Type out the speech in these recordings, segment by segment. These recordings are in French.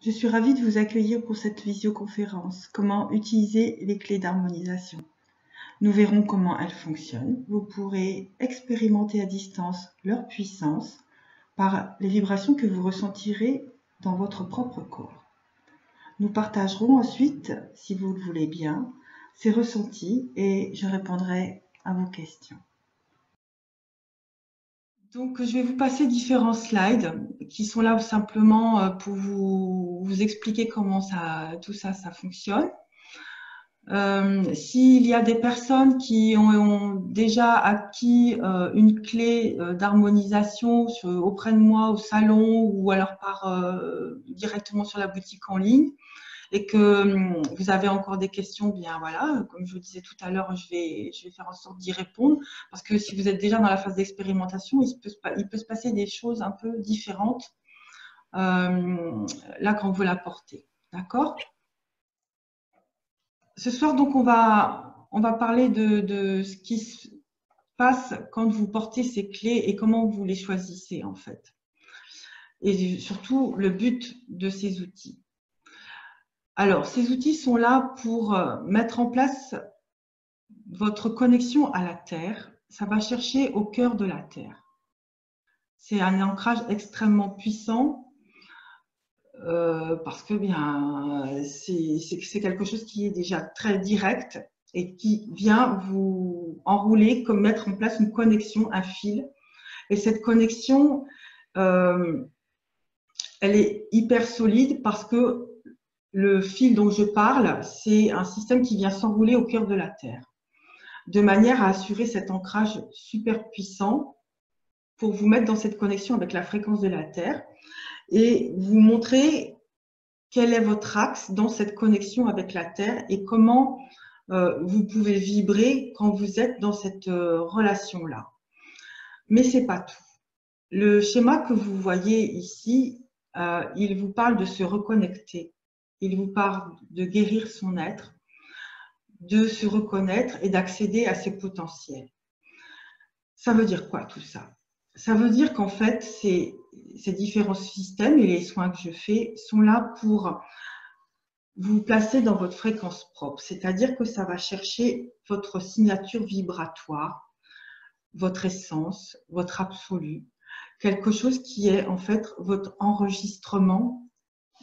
Je suis ravie de vous accueillir pour cette visioconférence. Comment utiliser les clés d'harmonisation. Nous verrons comment elles fonctionnent. Vous pourrez expérimenter à distance leur puissance par les vibrations que vous ressentirez dans votre propre corps. Nous partagerons ensuite, si vous le voulez bien, ces ressentis et je répondrai à vos questions. Donc, je vais vous passer différents slides qui sont là simplement pour vous expliquer comment tout ça fonctionne. S'il y a des personnes qui ont déjà acquis une clé d'harmonisation auprès de moi au salon ou alors directement sur la boutique en ligne, et que vous avez encore des questions, bien voilà, comme je vous disais tout à l'heure, je vais faire en sorte d'y répondre, parce que si vous êtes déjà dans la phase d'expérimentation, il peut se passer des choses un peu différentes là quand vous la portez, d'accord? Ce soir, donc, on va parler de ce qui se passe quand vous portez ces clés et comment vous les choisissez en fait, et surtout le but de ces outils. Alors, ces outils sont là pour mettre en place votre connexion à la Terre. Ça va chercher au cœur de la Terre. C'est un ancrage extrêmement puissant parce que c'est quelque chose qui est déjà très direct et qui vient vous enrouler, comme mettre en place une connexion, un fil. Et cette connexion, elle est hyper solide parce que le fil dont je parle, c'est un système qui vient s'enrouler au cœur de la Terre, de manière à assurer cet ancrage super puissant pour vous mettre dans cette connexion avec la fréquence de la Terre et vous montrer quel est votre axe dans cette connexion avec la Terre et comment vous pouvez vibrer quand vous êtes dans cette relation-là. Mais ce n'est pas tout. Le schéma que vous voyez ici, il vous parle de se reconnecter. Il vous parle de guérir son être, de se reconnaître et d'accéder à ses potentiels. Ça veut dire quoi tout ça? Ça veut dire qu'en fait, ces différents systèmes et les soins que je fais sont là pour vous placer dans votre fréquence propre. C'est-à-dire que ça va chercher votre signature vibratoire, votre essence, votre absolu, quelque chose qui est en fait votre enregistrement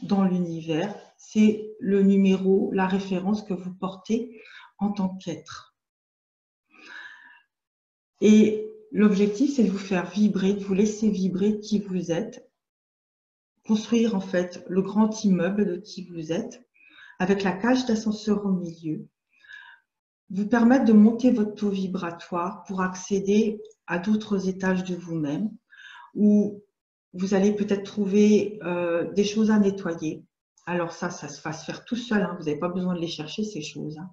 dans l'univers. C'est le numéro, la référence que vous portez en tant qu'être. Et l'objectif, c'est de vous faire vibrer, de vous laisser vibrer qui vous êtes, construire en fait le grand immeuble de qui vous êtes, avec la cage d'ascenseur au milieu, vous permettre de monter votre taux vibratoire pour accéder à d'autres étages de vous-même, où vous allez peut-être trouver des choses à nettoyer. Alors ça va se faire tout seul, hein, vous n'avez pas besoin de les chercher, ces choses. Hein.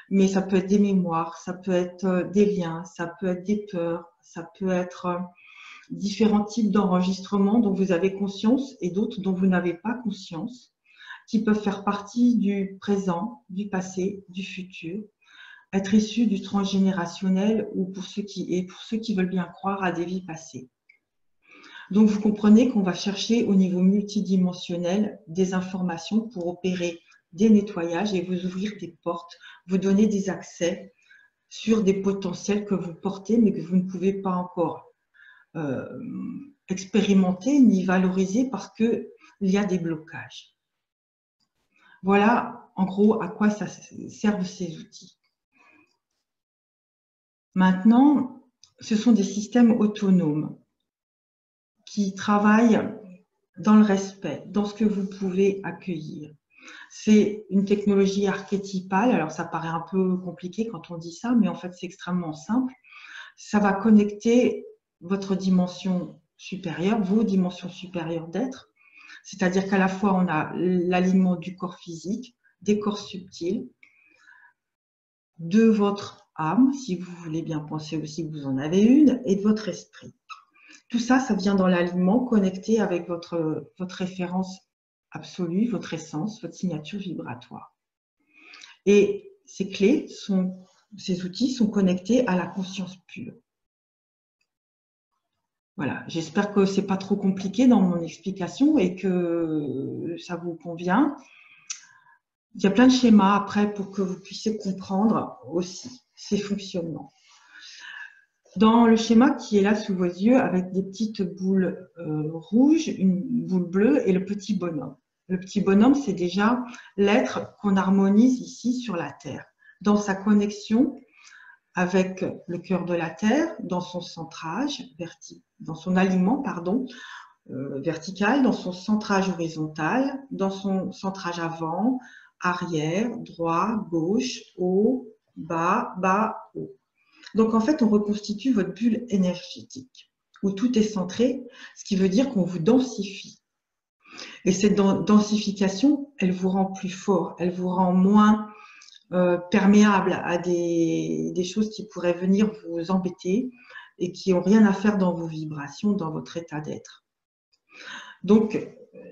Mais ça peut être des mémoires, ça peut être des liens, ça peut être des peurs, ça peut être différents types d'enregistrements dont vous avez conscience et d'autres dont vous n'avez pas conscience, qui peuvent faire partie du présent, du passé, du futur, être issus du transgénérationnel ou pour ceux qui veulent bien croire à des vies passées. Donc vous comprenez qu'on va chercher au niveau multidimensionnel des informations pour opérer des nettoyages et vous ouvrir des portes, vous donner des accès sur des potentiels que vous portez mais que vous ne pouvez pas encore expérimenter ni valoriser parce qu'il y a des blocages. Voilà en gros à quoi ça servent ces outils. Maintenant, ce sont des systèmes autonomes qui travaillent dans le respect, dans ce que vous pouvez accueillir. C'est une technologie archétypale, alors ça paraît un peu compliqué quand on dit ça, mais en fait c'est extrêmement simple. Ça va connecter votre dimension supérieure, vos dimensions supérieures d'être, c'est-à-dire qu'à la fois on a l'alignement du corps physique, des corps subtils, de votre âme, si vous voulez bien penser aussi que vous en avez une, et de votre esprit. Tout ça, ça vient dans l'alignement connecté avec votre référence absolue, votre essence, votre signature vibratoire. Et ces clés, ces outils sont connectés à la conscience pure. Voilà, j'espère que ce n'est pas trop compliqué dans mon explication et que ça vous convient. Il y a plein de schémas après pour que vous puissiez comprendre aussi ces fonctionnements. Dans le schéma qui est là sous vos yeux avec des petites boules rouges, une boule bleue et le petit bonhomme. Le petit bonhomme, c'est déjà l'être qu'on harmonise ici sur la Terre, dans sa connexion avec le cœur de la Terre, dans son centrage, dans son alignement, pardon, vertical, dans son centrage horizontal, dans son centrage avant, arrière, droit, gauche, haut, bas, bas, haut. Donc en fait, on reconstitue votre bulle énergétique où tout est centré, ce qui veut dire qu'on vous densifie. Et cette densification, elle vous rend plus fort, elle vous rend moins perméable à des choses qui pourraient venir vous embêter et qui n'ont rien à faire dans vos vibrations, dans votre état d'être. Donc,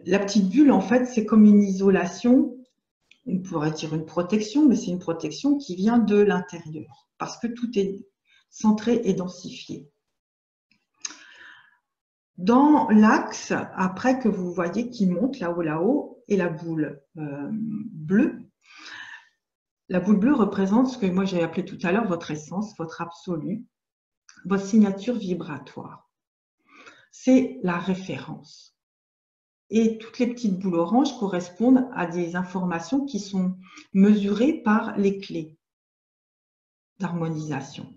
la petite bulle, en fait, c'est comme une isolation, on pourrait dire une protection, mais c'est une protection qui vient de l'intérieur, parce que tout est centré et densifié. Dans l'axe, après que vous voyez qui monte là-haut, et la boule bleue. La boule bleue représente ce que moi j'ai appelé tout à l'heure votre essence, votre absolu, votre signature vibratoire. C'est la référence. Et toutes les petites boules oranges correspondent à des informations qui sont mesurées par les clés d'harmonisation.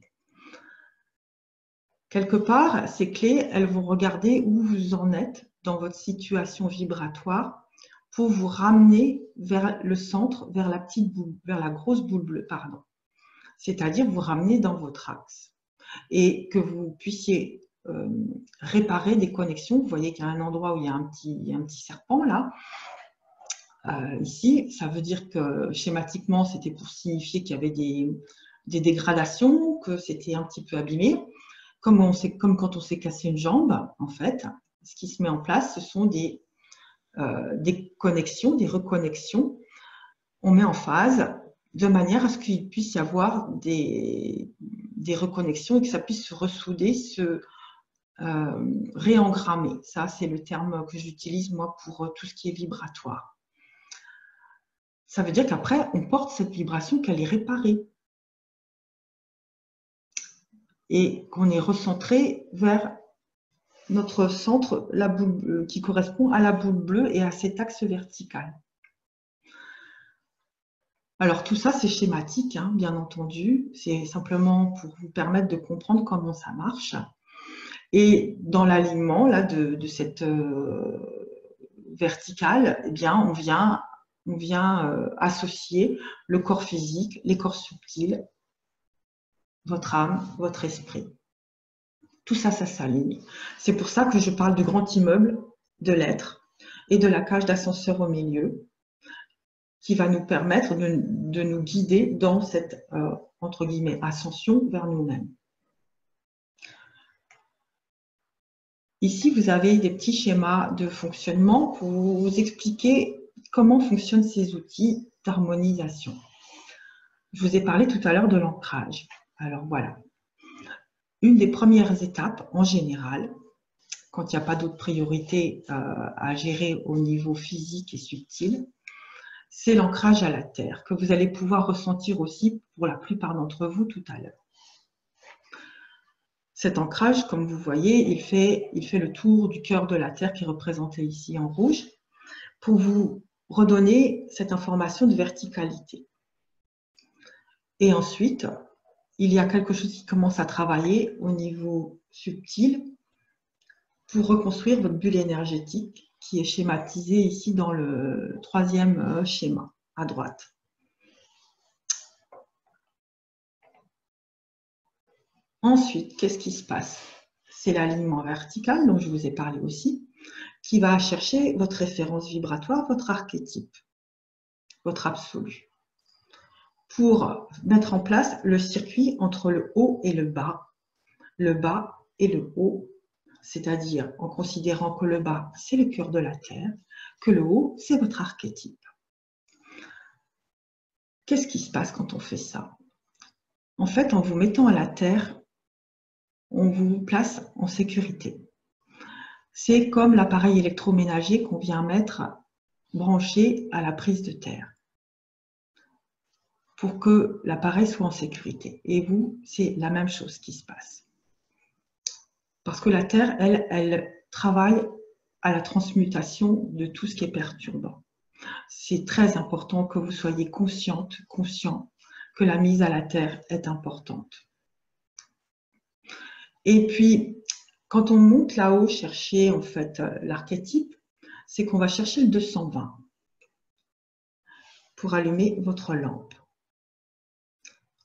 Quelque part, ces clés, elles vont regarder où vous en êtes dans votre situation vibratoire pour vous ramener vers le centre, vers la petite boule, vers la grosse boule bleue, pardon. C'est-à-dire vous ramener dans votre axe et que vous puissiez réparer des connexions. Vous voyez qu'il y a un endroit où il y a un petit serpent là. Ici, ça veut dire que schématiquement, c'était pour signifier qu'il y avait des dégradations, que c'était un petit peu abîmé. Comme quand on s'est cassé une jambe, en fait, ce qui se met en place, ce sont des connexions, des reconnexions. On met en phase de manière à ce qu'il puisse y avoir des reconnexions et que ça puisse se ressouder, se réengrammer. Ça, c'est le terme que j'utilise moi pour tout ce qui est vibratoire. Ça veut dire qu'après, on porte cette vibration qu'elle est réparée et qu'on est recentré vers notre centre, la boule qui correspond à la boule bleue et à cet axe vertical. Alors tout ça, c'est schématique, hein, bien entendu. C'est simplement pour vous permettre de comprendre comment ça marche. Et dans l'alignement là de cette verticale, eh bien, on vient associer le corps physique, les corps subtils, votre âme, votre esprit. Tout ça, ça s'aligne. C'est pour ça que je parle du grand immeuble de l'être et de la cage d'ascenseur au milieu, qui va nous permettre de nous guider dans cette, entre guillemets, ascension vers nous-mêmes. Ici, vous avez des petits schémas de fonctionnement pour vous expliquer comment fonctionnent ces outils d'harmonisation. Je vous ai parlé tout à l'heure de l'ancrage. Alors voilà. Une des premières étapes, en général, quand il n'y a pas d'autres priorités à gérer au niveau physique et subtil, c'est l'ancrage à la terre, que vous allez pouvoir ressentir aussi pour la plupart d'entre vous tout à l'heure. Cet ancrage, comme vous voyez, il fait le tour du cœur de la terre qui est représenté ici en rouge, pour vous redonner cette information de verticalité. Et ensuite, il y a quelque chose qui commence à travailler au niveau subtil pour reconstruire votre bulle énergétique qui est schématisée ici dans le troisième schéma à droite. Ensuite, qu'est-ce qui se passe? C'est l'alignement vertical dont je vous ai parlé aussi, qui va chercher votre référence vibratoire, votre archétype, votre absolu, pour mettre en place le circuit entre le haut et le bas et le haut, c'est-à-dire en considérant que le bas, c'est le cœur de la Terre, que le haut, c'est votre archétype. Qu'est-ce qui se passe quand on fait ça? En fait, en vous mettant à la Terre, on vous place en sécurité. C'est comme l'appareil électroménager qu'on vient mettre branché à la prise de terre pour que l'appareil soit en sécurité. Et vous, c'est la même chose qui se passe. Parce que la terre, elle travaille à la transmutation de tout ce qui est perturbant. C'est très important que vous soyez conscient que la mise à la terre est importante. Et puis, quand on monte là-haut chercher en fait l'archétype, c'est qu'on va chercher le 220 pour allumer votre lampe.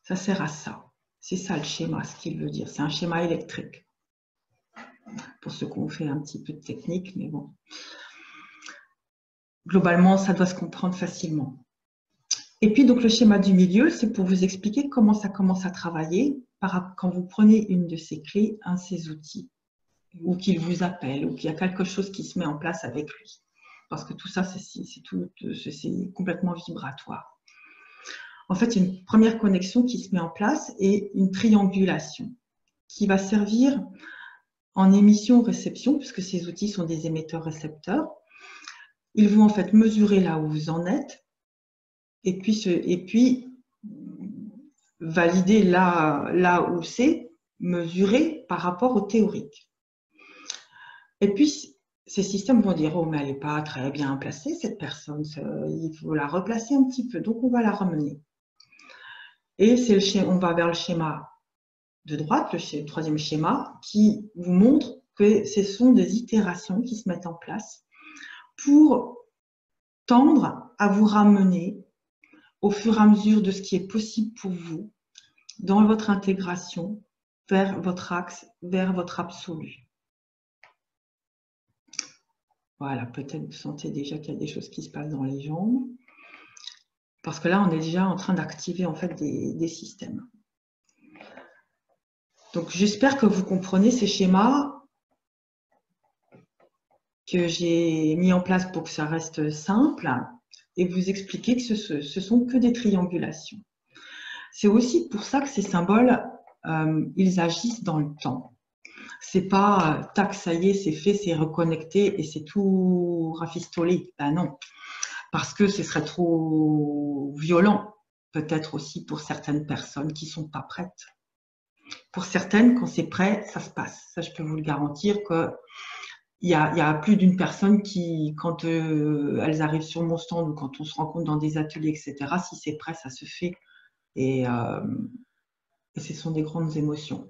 Ça sert à ça. C'est ça le schéma, ce qu'il veut dire. C'est un schéma électrique. Pour ceux qui ont fait un petit peu de technique, mais bon. Globalement, ça doit se comprendre facilement. Et puis, donc, le schéma du milieu, c'est pour vous expliquer comment ça commence à travailler quand vous prenez une de ces clés, un de ces outils, ou qu'il vous appelle, ou qu'il y a quelque chose qui se met en place avec lui. Parce que tout ça, c'est complètement vibratoire. En fait, il y a une première connexion qui se met en place et une triangulation qui va servir en émission-réception, puisque ces outils sont des émetteurs-récepteurs. Ils vont en fait mesurer là où vous en êtes et puis valider là où c'est mesuré par rapport au théorique. Et puis, ces systèmes vont dire « Oh, mais elle n'est pas très bien placée, cette personne, il faut la replacer un petit peu, donc on va la ramener. » Et on va vers le schéma de droite, le troisième schéma, qui vous montre que ce sont des itérations qui se mettent en place pour tendre à vous ramener au fur et à mesure de ce qui est possible pour vous dans votre intégration vers votre axe, vers votre absolu. Voilà, peut-être vous sentez déjà qu'il y a des choses qui se passent dans les jambes. Parce que là, on est déjà en train d'activer en fait des systèmes. Donc, j'espère que vous comprenez ces schémas que j'ai mis en place pour que ça reste simple et vous expliquer que ce sont que des triangulations. C'est aussi pour ça que ces symboles, ils agissent dans le temps. C'est pas tac, ça y est, c'est fait, c'est reconnecté et c'est tout rafistolé. Ben non, parce que ce serait trop violent, peut-être aussi pour certaines personnes qui sont pas prêtes. Pour certaines, quand c'est prêt, ça se passe. Ça, je peux vous le garantir que il y a plus d'une personne qui, quand elles arrivent sur mon stand ou quand on se rencontre dans des ateliers, etc., si c'est prêt, ça se fait. Et ce sont des grandes émotions.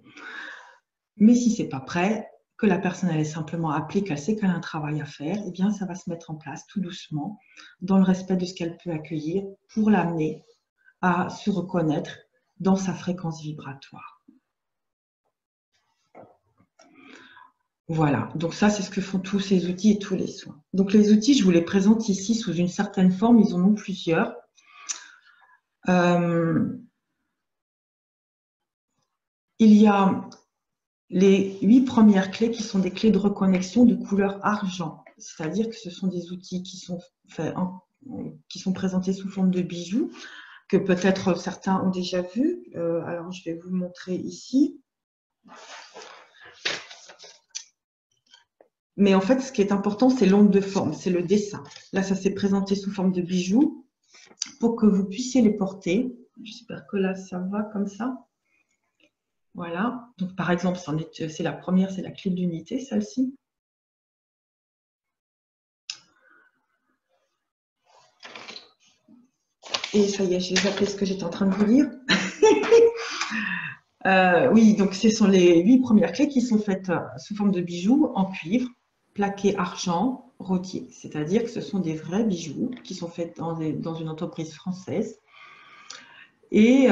Mais si c'est pas prêt, que la personne elle est simplement appelée, qu'elle sait qu'elle a un travail à faire, eh bien ça va se mettre en place tout doucement, dans le respect de ce qu'elle peut accueillir, pour l'amener à se reconnaître dans sa fréquence vibratoire. Voilà, donc ça c'est ce que font tous ces outils et tous les soins. Donc les outils, je vous les présente ici sous une certaine forme, ils en ont plusieurs. Il y a les 8 premières clés qui sont des clés de reconnexion de couleur argent, c'est-à-dire que ce sont des outils qui sont présentés sous forme de bijoux, que peut-être certains ont déjà vus. Alors je vais vous montrer ici. Mais en fait, ce qui est important, c'est l'onde de forme, c'est le dessin. Là, ça s'est présenté sous forme de bijoux pour que vous puissiez les porter. J'espère que là, ça va comme ça. Voilà. Donc, par exemple, c'est la première, c'est la clé d'unité, celle-ci. Et ça y est, j'ai zappé ce que j'étais en train de vous dire. Oui, donc ce sont les 8 premières clés qui sont faites sous forme de bijoux en cuivre, plaqué argent, rodier. C'est-à-dire que ce sont des vrais bijoux qui sont faits dans une entreprise française. Et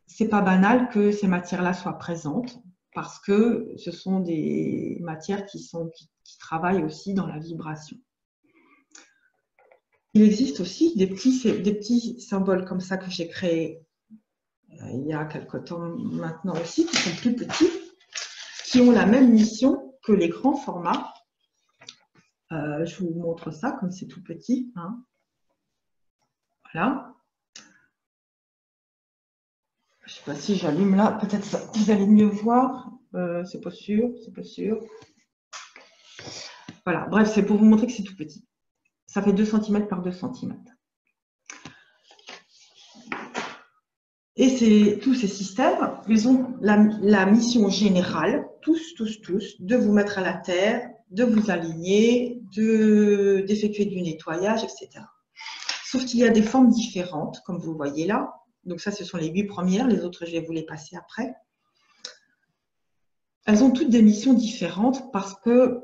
c'est pas banal que ces matières-là soient présentes parce que ce sont des matières qui travaillent aussi dans la vibration. Il existe aussi des petits symboles comme ça que j'ai créés il y a quelque temps maintenant aussi, qui sont plus petits, qui ont la même mission que les grands formats. Je vous montre ça comme c'est tout petit. Hein. Voilà. Je ne sais pas si j'allume là, peut-être vous allez mieux voir. C'est pas sûr, c'est pas sûr. Voilà, bref, c'est pour vous montrer que c'est tout petit. Ça fait 2 cm par 2 cm. Et tous ces systèmes, ils ont la mission générale, tous, de vous mettre à la terre, de vous aligner, d'effectuer du nettoyage, etc. Sauf qu'il y a des formes différentes, comme vous voyez là. Donc ça, ce sont les 8 premières. Les autres, je vais vous les passer après. Elles ont toutes des missions différentes parce que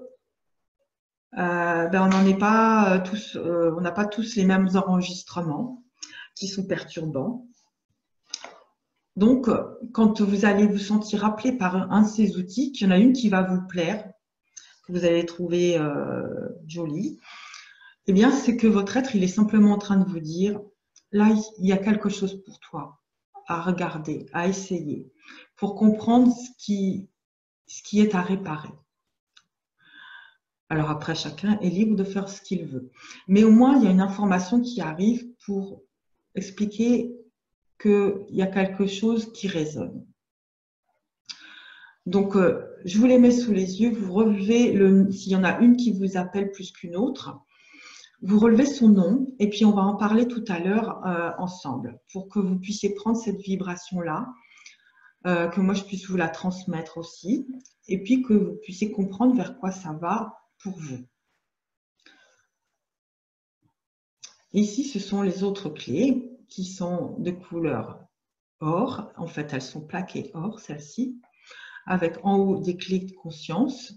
on n'en est pas tous, on n'a pas tous les mêmes enregistrements qui sont perturbants. Donc, quand vous allez vous sentir appelé par un de ces outils, qu'il y en a une qui va vous plaire, que vous allez trouver jolie, eh bien, c'est que votre être, il est simplement en train de vous dire, là, il y a quelque chose pour toi à regarder, à essayer, pour comprendre ce qui est à réparer. Alors après, chacun est libre de faire ce qu'il veut. Mais au moins, il y a une information qui arrive pour expliquer qu'il y a quelque chose qui résonne. Donc, je vous les mets sous les yeux. Vous relevez, s'il y en a une qui vous appelle plus qu'une autre, vous relevez son nom et puis on va en parler tout à l'heure ensemble pour que vous puissiez prendre cette vibration-là, que moi je puisse vous la transmettre aussi et puis que vous puissiez comprendre vers quoi ça va pour vous. Ici, ce sont les autres clés qui sont de couleur or. En fait, elles sont plaquées or, celles-ci, avec en haut des clés de conscience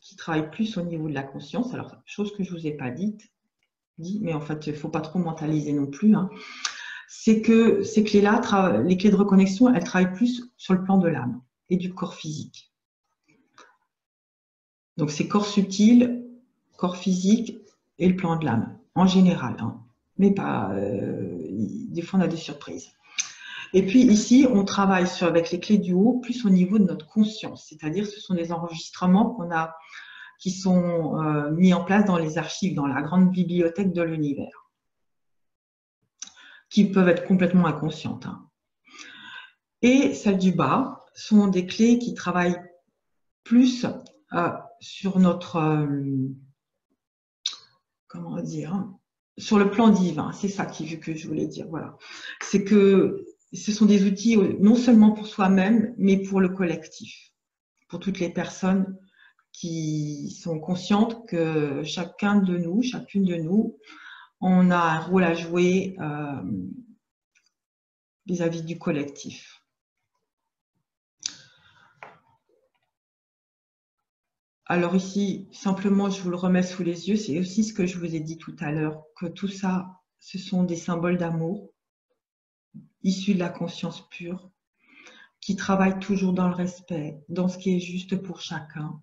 qui travaillent plus au niveau de la conscience. Alors, chose que je ne vous ai pas dit, mais en fait, il ne faut pas trop mentaliser non plus, hein. C'est que ces clés-là, les clés de reconnexion, elles travaillent plus sur le plan de l'âme et du corps physique. Donc, c'est corps subtil, corps physique et le plan de l'âme, en général, hein. Mais pas, des fois on a des surprises. Et puis ici, on travaille avec les clés du haut, plus au niveau de notre conscience, c'est-à-dire ce sont des enregistrements qui sont mis en place dans les archives, dans la grande bibliothèque de l'univers, qui peuvent être complètement inconscientes, hein. Et celles du bas sont des clés qui travaillent plus sur notre, comment dire, sur le plan divin, c'est ça que je voulais dire. Voilà. C'est que ce sont des outils non seulement pour soi-même, mais pour le collectif, pour toutes les personnes qui sont conscientes que chacune de nous, on a un rôle à jouer vis-à-vis du collectif. Alors ici, simplement, je vous le remets sous les yeux, c'est aussi ce que je vous ai dit tout à l'heure, que tout ça, ce sont des symboles d'amour issus de la conscience pure, qui travaillent toujours dans le respect, dans ce qui est juste pour chacun,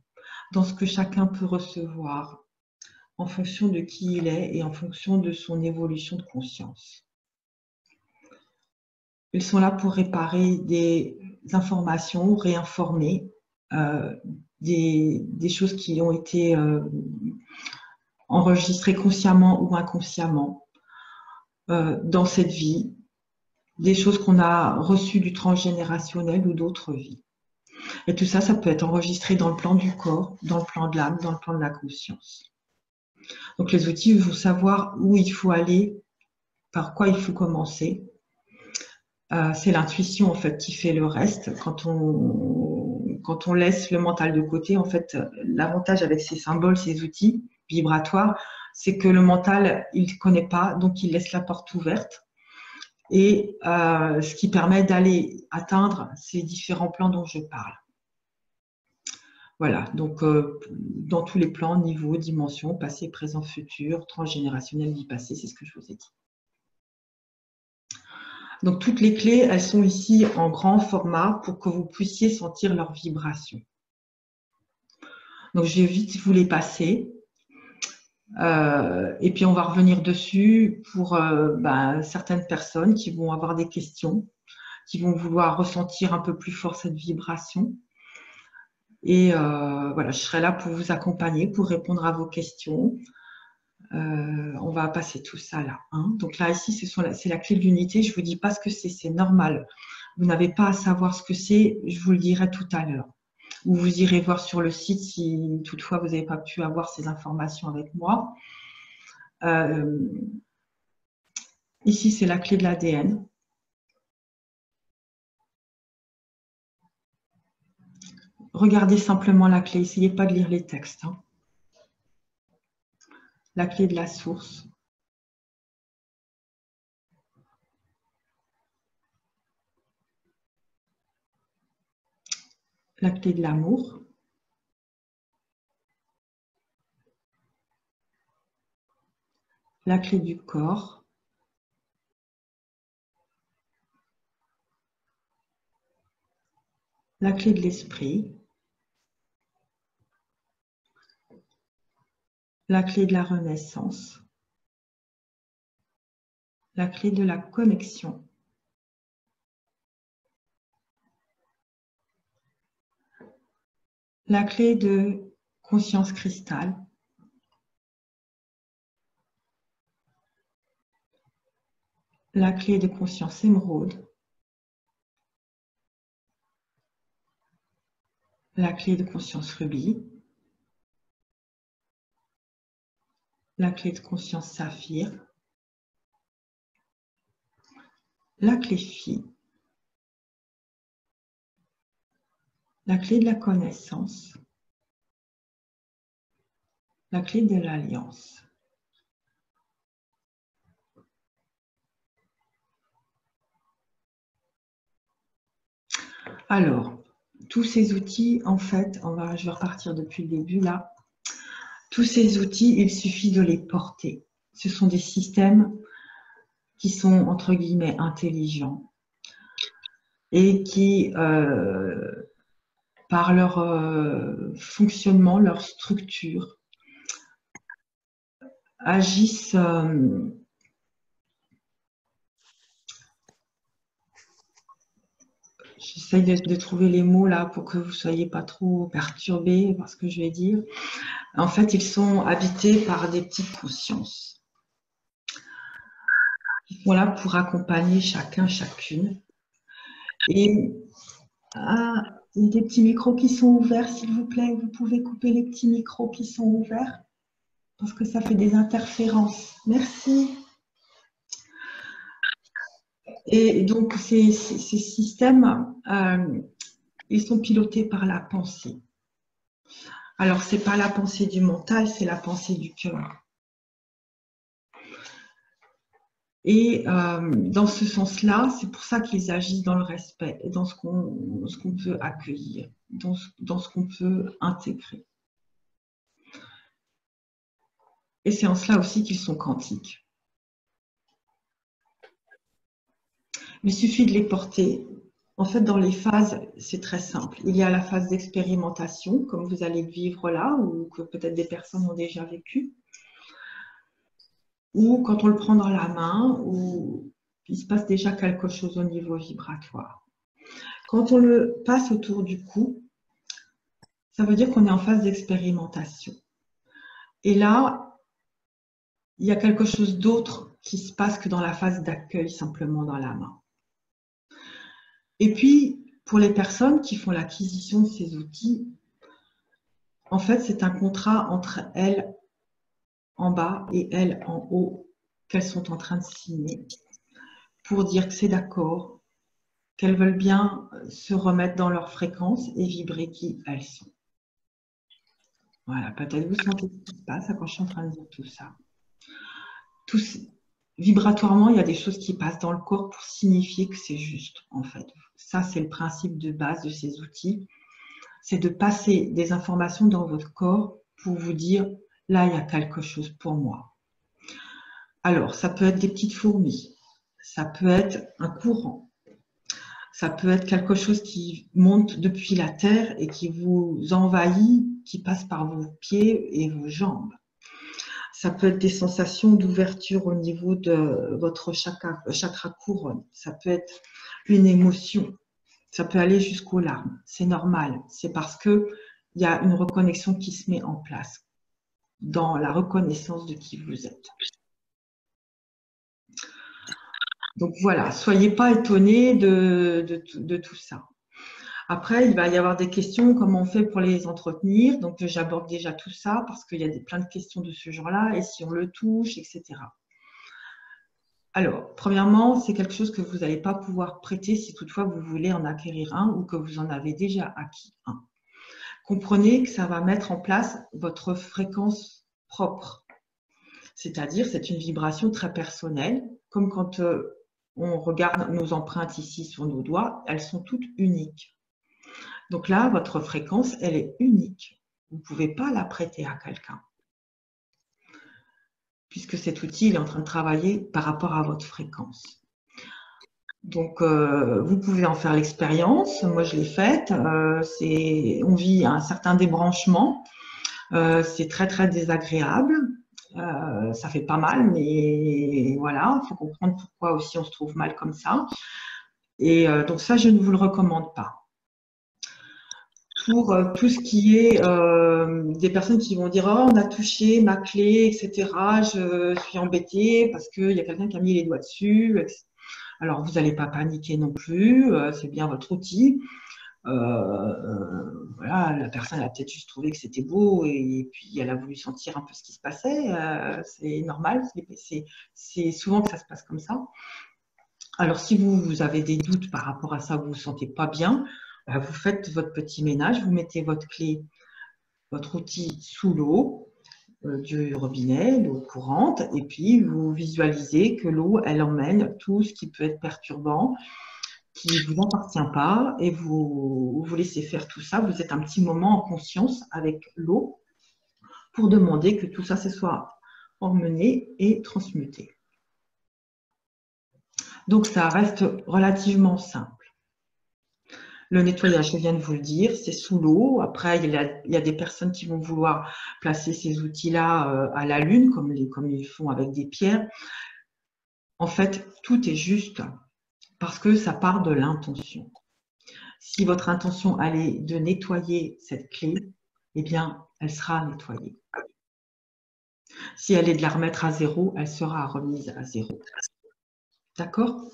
dans ce que chacun peut recevoir, en fonction de qui il est et en fonction de son évolution de conscience. Ils sont là pour réparer des informations, réinformer des choses qui ont été enregistrées consciemment ou inconsciemment dans cette vie, des choses qu'on a reçues du transgénérationnel ou d'autres vies. Et tout ça, ça peut être enregistré dans le plan du corps, dans le plan de l'âme, dans le plan de la conscience. Donc les outils vont savoir où il faut aller, par quoi il faut commencer. C'est l'intuition en fait qui fait le reste. Quand on laisse le mental de côté, en fait, l'avantage avec ces symboles, ces outils vibratoires, c'est que le mental, il ne connaît pas, donc il laisse la porte ouverte. Et ce qui permet d'aller atteindre ces différents plans dont je parle. Voilà, donc dans tous les plans, niveaux, dimensions, passé, présent, futur, transgénérationnel, vie passée, c'est ce que je vous ai dit. Donc toutes les clés, elles sont ici en grand format pour que vous puissiez sentir leur vibration. Donc je vais vite vous les passer. Et puis on va revenir dessus pour certaines personnes qui vont avoir des questions, qui vont vouloir ressentir un peu plus fort cette vibration. Et voilà, je serai là pour vous accompagner, pour répondre à vos questions. On va passer tout ça là, hein. Donc là, ici, c'est la clé de l'unité. Je ne vous dis pas ce que c'est normal. Vous n'avez pas à savoir ce que c'est, je vous le dirai tout à l'heure. ou vous irez voir sur le site si toutefois vous n'avez pas pu avoir ces informations avec moi. Ici, c'est la clé de l'ADN. Regardez simplement la clé, essayez pas de lire les textes. Hein. La clé de la source. La clé de l'amour. La clé du corps. La clé de l'esprit. La clé de la renaissance. La clé de la connexion. La clé de conscience cristal. La clé de conscience émeraude. La clé de conscience rubis. La clé de conscience saphir. La clé phi. La clé de la connaissance. La clé de l'alliance. Alors, tous ces outils, en fait, je vais repartir depuis le début là. Tous ces outils, il suffit de les porter. Ce sont des systèmes qui sont, entre guillemets, intelligents et qui, par leur fonctionnement, leur structure, agissent j'essaye de trouver les mots là pour que vous ne soyez pas trop perturbés par ce que je vais dire. En fait, ils sont habités par des petites consciences. Ils sont là pour accompagner chacun, chacune. Et il y a des petits micros qui sont ouverts, s'il vous plaît. Vous pouvez couper les petits micros qui sont ouverts parce que ça fait des interférences. Merci. Et donc, ces systèmes, ils sont pilotés par la pensée. Alors, ce n'est pas la pensée du mental, c'est la pensée du cœur. Et dans ce sens-là, c'est pour ça qu'ils agissent dans le respect et dans ce qu'on peut accueillir, dans ce qu'on peut intégrer. Et c'est en cela aussi qu'ils sont quantiques. Il suffit de les porter. En fait, dans les phases, c'est très simple. Il y a la phase d'expérimentation, comme vous allez le vivre là, ou que peut-être des personnes ont déjà vécu. Ou quand on le prend dans la main, où il se passe déjà quelque chose au niveau vibratoire. Quand on le passe autour du cou, ça veut dire qu'on est en phase d'expérimentation. Et là, il y a quelque chose d'autre qui se passe que dans la phase d'accueil simplement dans la main. Et puis, pour les personnes qui font l'acquisition de ces outils, en fait, c'est un contrat entre elles en bas et elles en haut qu'elles sont en train de signer pour dire que c'est d'accord, qu'elles veulent bien se remettre dans leur fréquence et vibrer qui elles sont. Voilà, peut-être vous sentez ce qui se passe quand je suis en train de dire tout ça. Vibratoirement, il y a des choses qui passent dans le corps pour signifier que c'est juste, en fait. Ça, c'est le principe de base de ces outils. C'est de passer des informations dans votre corps pour vous dire, là, il y a quelque chose pour moi. Alors, ça peut être des petites fourmis, ça peut être un courant, ça peut être quelque chose qui monte depuis la terre et qui vous envahit, qui passe par vos pieds et vos jambes. Ça peut être des sensations d'ouverture au niveau de votre chakra couronne. Ça peut être une émotion. Ça peut aller jusqu'aux larmes. C'est normal. C'est parce qu'il y a une reconnexion qui se met en place dans la reconnaissance de qui vous êtes. Donc voilà, soyez pas étonnés de tout ça. Après, il va y avoir des questions, comment on fait pour les entretenir. Donc, j'aborde déjà tout ça parce qu'il y a plein de questions de ce genre-là, et si on le touche, etc. Alors, premièrement, c'est quelque chose que vous n'allez pas pouvoir prêter si toutefois vous voulez en acquérir un ou que vous en avez déjà acquis un. Comprenez que ça va mettre en place votre fréquence propre. C'est-à-dire, c'est une vibration très personnelle, comme quand on regarde nos empreintes ici sur nos doigts, elles sont toutes uniques. Donc là, votre fréquence, elle est unique. Vous ne pouvez pas la prêter à quelqu'un, puisque cet outil il est en train de travailler par rapport à votre fréquence. Donc, vous pouvez en faire l'expérience. Moi, je l'ai faite. On vit un certain débranchement. C'est très, très désagréable. Ça fait pas mal, mais voilà, il faut comprendre pourquoi aussi on se trouve mal comme ça. Et donc ça, je ne vous le recommande pas. Pour tout ce qui est des personnes qui vont dire oh, on a touché ma clé, etc. Je suis embêtée parce qu'il y a quelqu'un qui a mis les doigts dessus. Alors, vous n'allez pas paniquer non plus, c'est bien votre outil. Voilà, la personne a peut-être juste trouvé que c'était beau et puis elle a voulu sentir un peu ce qui se passait. C'est normal, c'est souvent que ça se passe comme ça. Alors, si vous avez des doutes par rapport à ça, vous ne vous sentez pas bien, vous faites votre petit ménage, vous mettez votre clé, votre outil sous l'eau du robinet, l'eau courante, et puis vous visualisez que l'eau, elle emmène tout ce qui peut être perturbant, qui ne vous appartient pas, et vous laissez faire tout ça. Vous êtes un petit moment en conscience avec l'eau pour demander que tout ça se soit emmené et transmuté. Donc, ça reste relativement simple. Le nettoyage, je viens de vous le dire, c'est sous l'eau. Après, il y a des personnes qui vont vouloir placer ces outils-là à la lune, comme ils font avec des pierres. En fait, tout est juste parce que ça part de l'intention. Si votre intention elle est de nettoyer cette clé, eh bien, elle sera nettoyée. Si elle est de la remettre à zéro, elle sera remise à zéro. D'accord?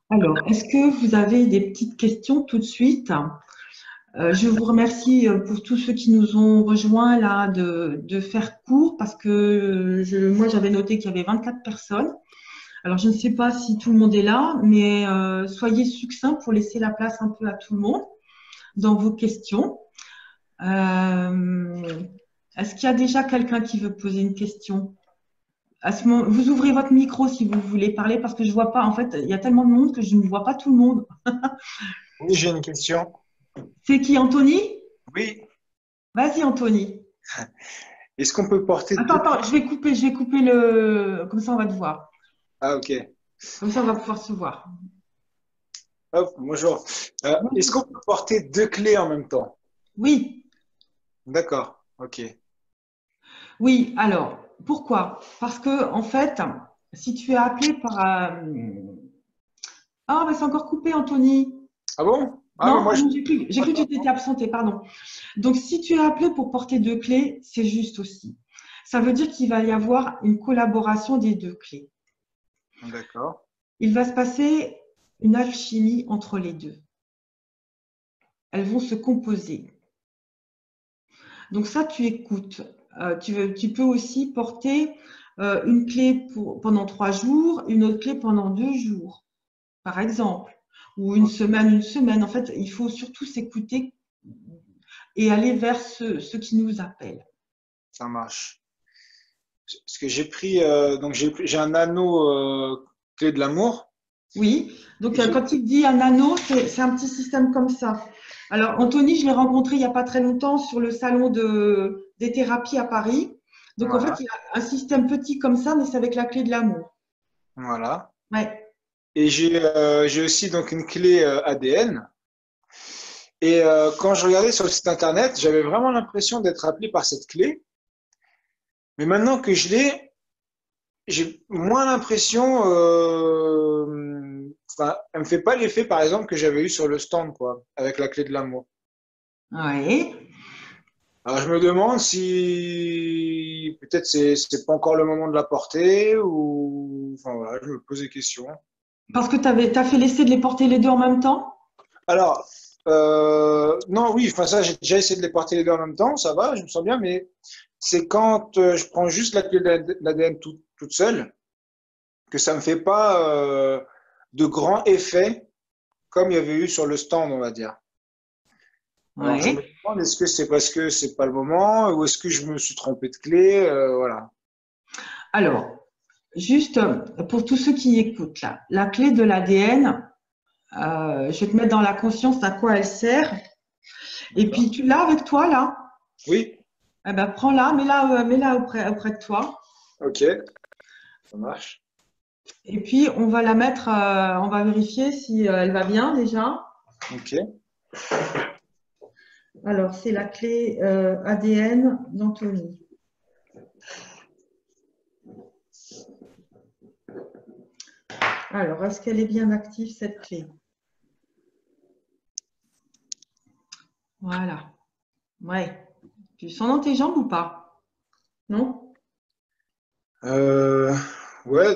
Alors, est-ce que vous avez des petites questions tout de suite? Je vous remercie pour tous ceux qui nous ont rejoints là de faire court parce que moi j'avais noté qu'il y avait 24 personnes. Alors je ne sais pas si tout le monde est là, mais soyez succincts pour laisser la place un peu à tout le monde dans vos questions. Est-ce qu'il y a déjà quelqu'un qui veut poser une question? À ce moment, vous ouvrez votre micro si vous voulez parler parce que je ne vois pas. En fait, il y a tellement de monde que je ne vois pas tout le monde. Oui, j'ai une question. C'est qui, Anthony? Oui, Vas-y, Anthony. est-ce qu'on peut porter deux... Attends, je vais couper le. Comme ça, on va te voir. Ah, ok. Comme ça, on va pouvoir se voir. Hop, bonjour. Est-ce qu'on peut porter deux clés en même temps? Oui, D'accord, ok. oui. Alors, pourquoi? Parce que, en fait, si tu es appelé par. Ah, bah, c'est encore coupé, Anthony. Ah bon? Ah, mais Non, moi, je... j'ai cru que tu t'étais absenté, pardon. Donc, si tu es appelé pour porter deux clés, c'est juste aussi. Ça veut dire qu'il va y avoir une collaboration des deux clés. D'accord. Il va se passer une alchimie entre les deux. Elles vont se composer. Donc ça, tu écoutes. Tu peux aussi porter une clé pendant 3 jours, une autre clé pendant 2 jours, par exemple, ou une semaine. En fait, il faut surtout s'écouter et aller vers ce qui nous appelle. Ça marche. Parce que j'ai pris... donc, j'ai un anneau clé de l'amour. Oui, donc Et j'ai- quand il dit un anneau, c'est un petit système comme ça. Alors, Anthony, je l'ai rencontré il n'y a pas très longtemps sur le salon des thérapies à Paris. Donc, en fait, Voilà, il y a un système petit comme ça, mais c'est avec la clé de l'amour. voilà. Ouais. Et j'ai aussi donc une clé ADN. Et quand je regardais sur le site internet, j'avais vraiment l'impression d'être appelé par cette clé. Mais maintenant que je l'ai, j'ai moins l'impression, enfin, elle me fait pas l'effet, par exemple, que j'avais eu sur le stand, quoi, avec la clé de l'amour. Ouais. Alors je me demande si peut-être c'est pas encore le moment de la porter ou, enfin voilà, je me pose des questions. Parce que tu as fait l'essai de les porter les deux en même temps? Alors, non, oui, enfin ça, j'ai déjà essayé de les porter les deux en même temps, ça va, je me sens bien, mais c'est quand je prends juste la clé de l'ADN toute seule que ça me fait pas de grands effets comme il y avait eu sur le stand, on va dire. Alors je me Oui. demande, est-ce que c'est parce que c'est pas le moment ou est-ce que je me suis trompé de clé, voilà. Alors, juste pour tous ceux qui écoutent là, la clé de l'ADN, je vais te mettre dans la conscience à quoi elle sert. Et D'accord. puis tu l'as avec toi là? Oui, Eh ben, prends-la, mets-la auprès de toi. ok, ça marche. Et puis on va la mettre, on va vérifier si elle va bien déjà. Ok. Alors, c'est la clé ADN d'Anthony. Alors, est-ce qu'elle est bien active cette clé? Voilà. Ouais. Tu sens dans tes jambes ou pas? Non? Euh, ouais, ouais,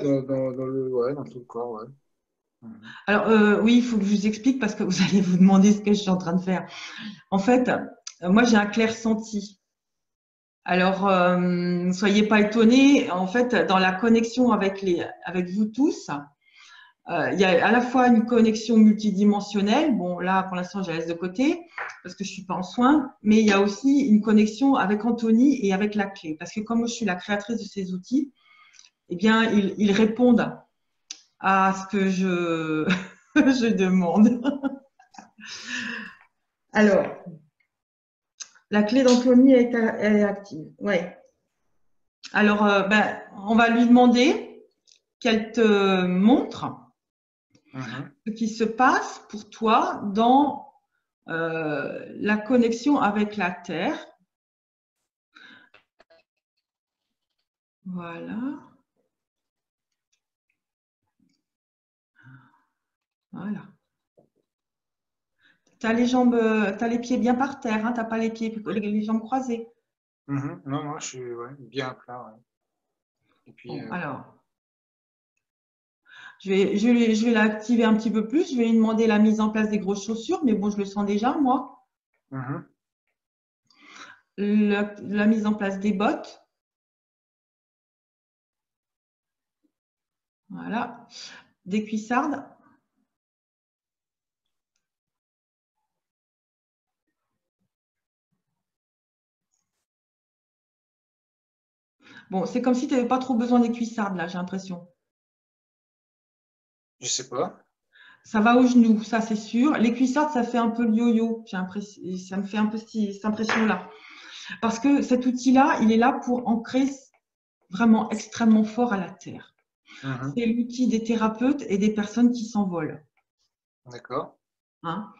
dans tout le corps, ouais. Mhm. Alors, oui, il faut que je vous explique parce que vous allez vous demander ce que je suis en train de faire. En fait, moi, j'ai un clair senti. Alors, ne soyez pas étonnés. En fait, dans la connexion avec vous tous, il y a à la fois une connexion multidimensionnelle. Bon, là, pour l'instant, je la laisse de côté parce que je suis pas en soins. Mais il y a aussi une connexion avec Anthony et avec la clé. Parce que comme je suis la créatrice de ces outils, eh bien, ils répondent à ce que je demande. Alors, la clé d'Anthony est active. Ouais. Alors, ben, on va lui demander qu'elle te montre Mhm. ce qui se passe pour toi dans la connexion avec la Terre. Voilà. Voilà. T'as les pieds bien par terre, hein, t'as pas les jambes croisées. Mhm. Non, non, je suis ouais, bien à plat, ouais. Et puis, Bon, alors, je vais l'activer un petit peu plus. Je vais lui demander la mise en place des grosses chaussures, mais bon, je le sens déjà, moi. mhm. La mise en place des bottes. Voilà. Des cuissardes. Bon, c'est comme si tu n'avais pas trop besoin des cuissardes, là, j'ai l'impression. Je sais pas. Ça va au genou, ça c'est sûr. Les cuissardes, ça fait un peu le yo-yo. J'ai l'impression, ça me fait un peu cette impression-là. Parce que cet outil-là, il est là pour ancrer vraiment extrêmement fort à la terre. Mhm. C'est l'outil des thérapeutes et des personnes qui s'envolent. D'accord. Hein.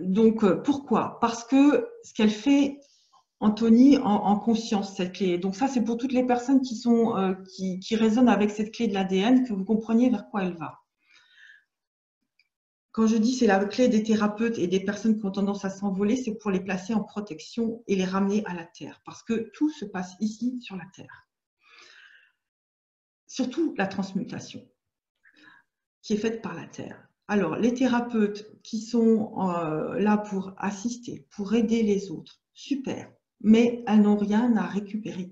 Donc, pourquoi? Parce que ce qu'elle fait, Anthony, en conscience, cette clé. Donc ça, c'est pour toutes les personnes qui résonnent avec cette clé de l'ADN, que vous compreniez vers quoi elle va. Quand je dis c'est la clé des thérapeutes et des personnes qui ont tendance à s'envoler, c'est pour les placer en protection et les ramener à la Terre. Parce que tout se passe ici, sur la Terre. Surtout la transmutation, qui est faite par la Terre. Alors, les thérapeutes qui sont là pour assister, pour aider les autres, super. Mais elles n'ont rien à récupérer.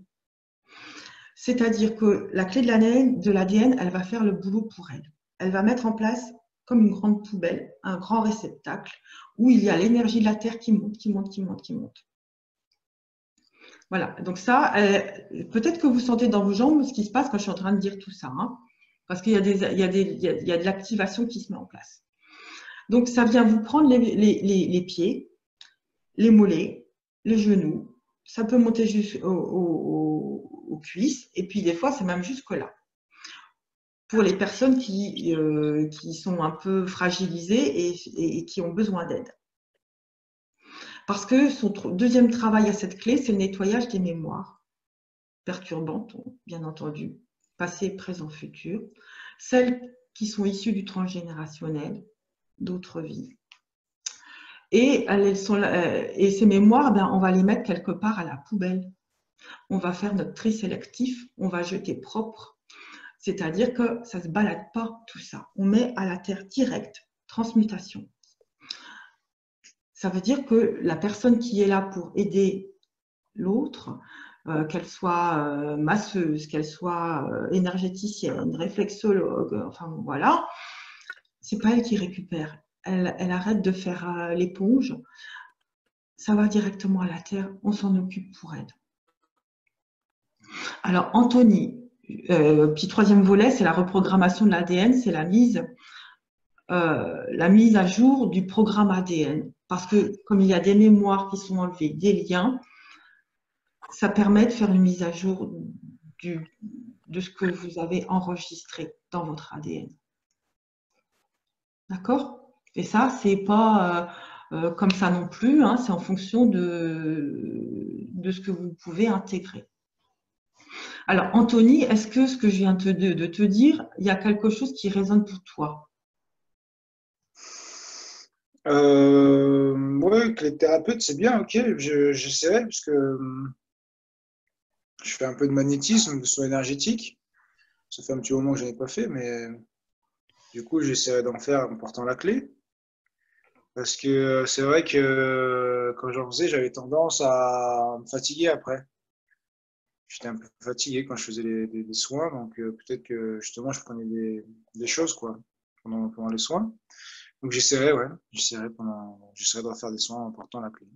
C'est-à-dire que la clé de l'ADN, elle va faire le boulot pour elle. Elle va mettre en place comme une grande poubelle, un grand réceptacle où il y a l'énergie de la Terre qui monte, qui monte, qui monte, qui monte. Voilà, donc ça, peut-être que vous sentez dans vos jambes ce qui se passe quand je suis en train de dire tout ça, hein, parce qu'il y a de l'activation qui se met en place. Donc ça vient vous prendre les pieds, les mollets, les genoux, ça peut monter jusqu'aux cuisses, et puis des fois c'est même jusque là. Pour les personnes qui sont un peu fragilisées et qui ont besoin d'aide. Parce que son deuxième travail à cette clé, c'est le nettoyage des mémoires perturbantes, bien entendu, passé, présent, futur, celles qui sont issues du transgénérationnel, d'autres vies. Et ces mémoires, ben, on va les mettre quelque part à la poubelle. On va faire notre tri sélectif, on va jeter propre. C'est-à-dire que ça ne se balade pas tout ça. On met à la terre direct, transmutation. Ça veut dire que la personne qui est là pour aider l'autre, qu'elle soit masseuse, qu'elle soit énergéticienne, réflexologue, enfin voilà, c'est pas elle qui récupère. Elle arrête de faire l'éponge. Ça va directement à la terre. On s'en occupe pour elle. Alors, Anthony, puis troisième volet, c'est la reprogrammation de l'ADN, c'est la mise à jour du programme ADN. Parce que comme il y a des mémoires qui sont enlevées, des liens, ça permet de faire une mise à jour de ce que vous avez enregistré dans votre ADN. D'accord? Et ça, c'est pas comme ça non plus, hein, c'est en fonction de ce que vous pouvez intégrer. Alors, Anthony, est-ce que ce que je viens de te dire, il y a quelque chose qui résonne pour toi? Oui, que les thérapeutes, c'est bien, ok, j'essaierai, parce que je fais un peu de magnétisme, de soins énergétiques. Ça fait un petit moment que je n'en ai pas fait, mais du coup, j'essaierai d'en faire en portant la clé. Parce que c'est vrai que quand j'en faisais, j'avais tendance à me fatiguer après. J'étais un peu fatigué quand je faisais des soins, donc peut-être que justement, je prenais des choses quoi, pendant les soins. Donc j'essaierai, ouais, j'essaierai de refaire des soins en portant la clé.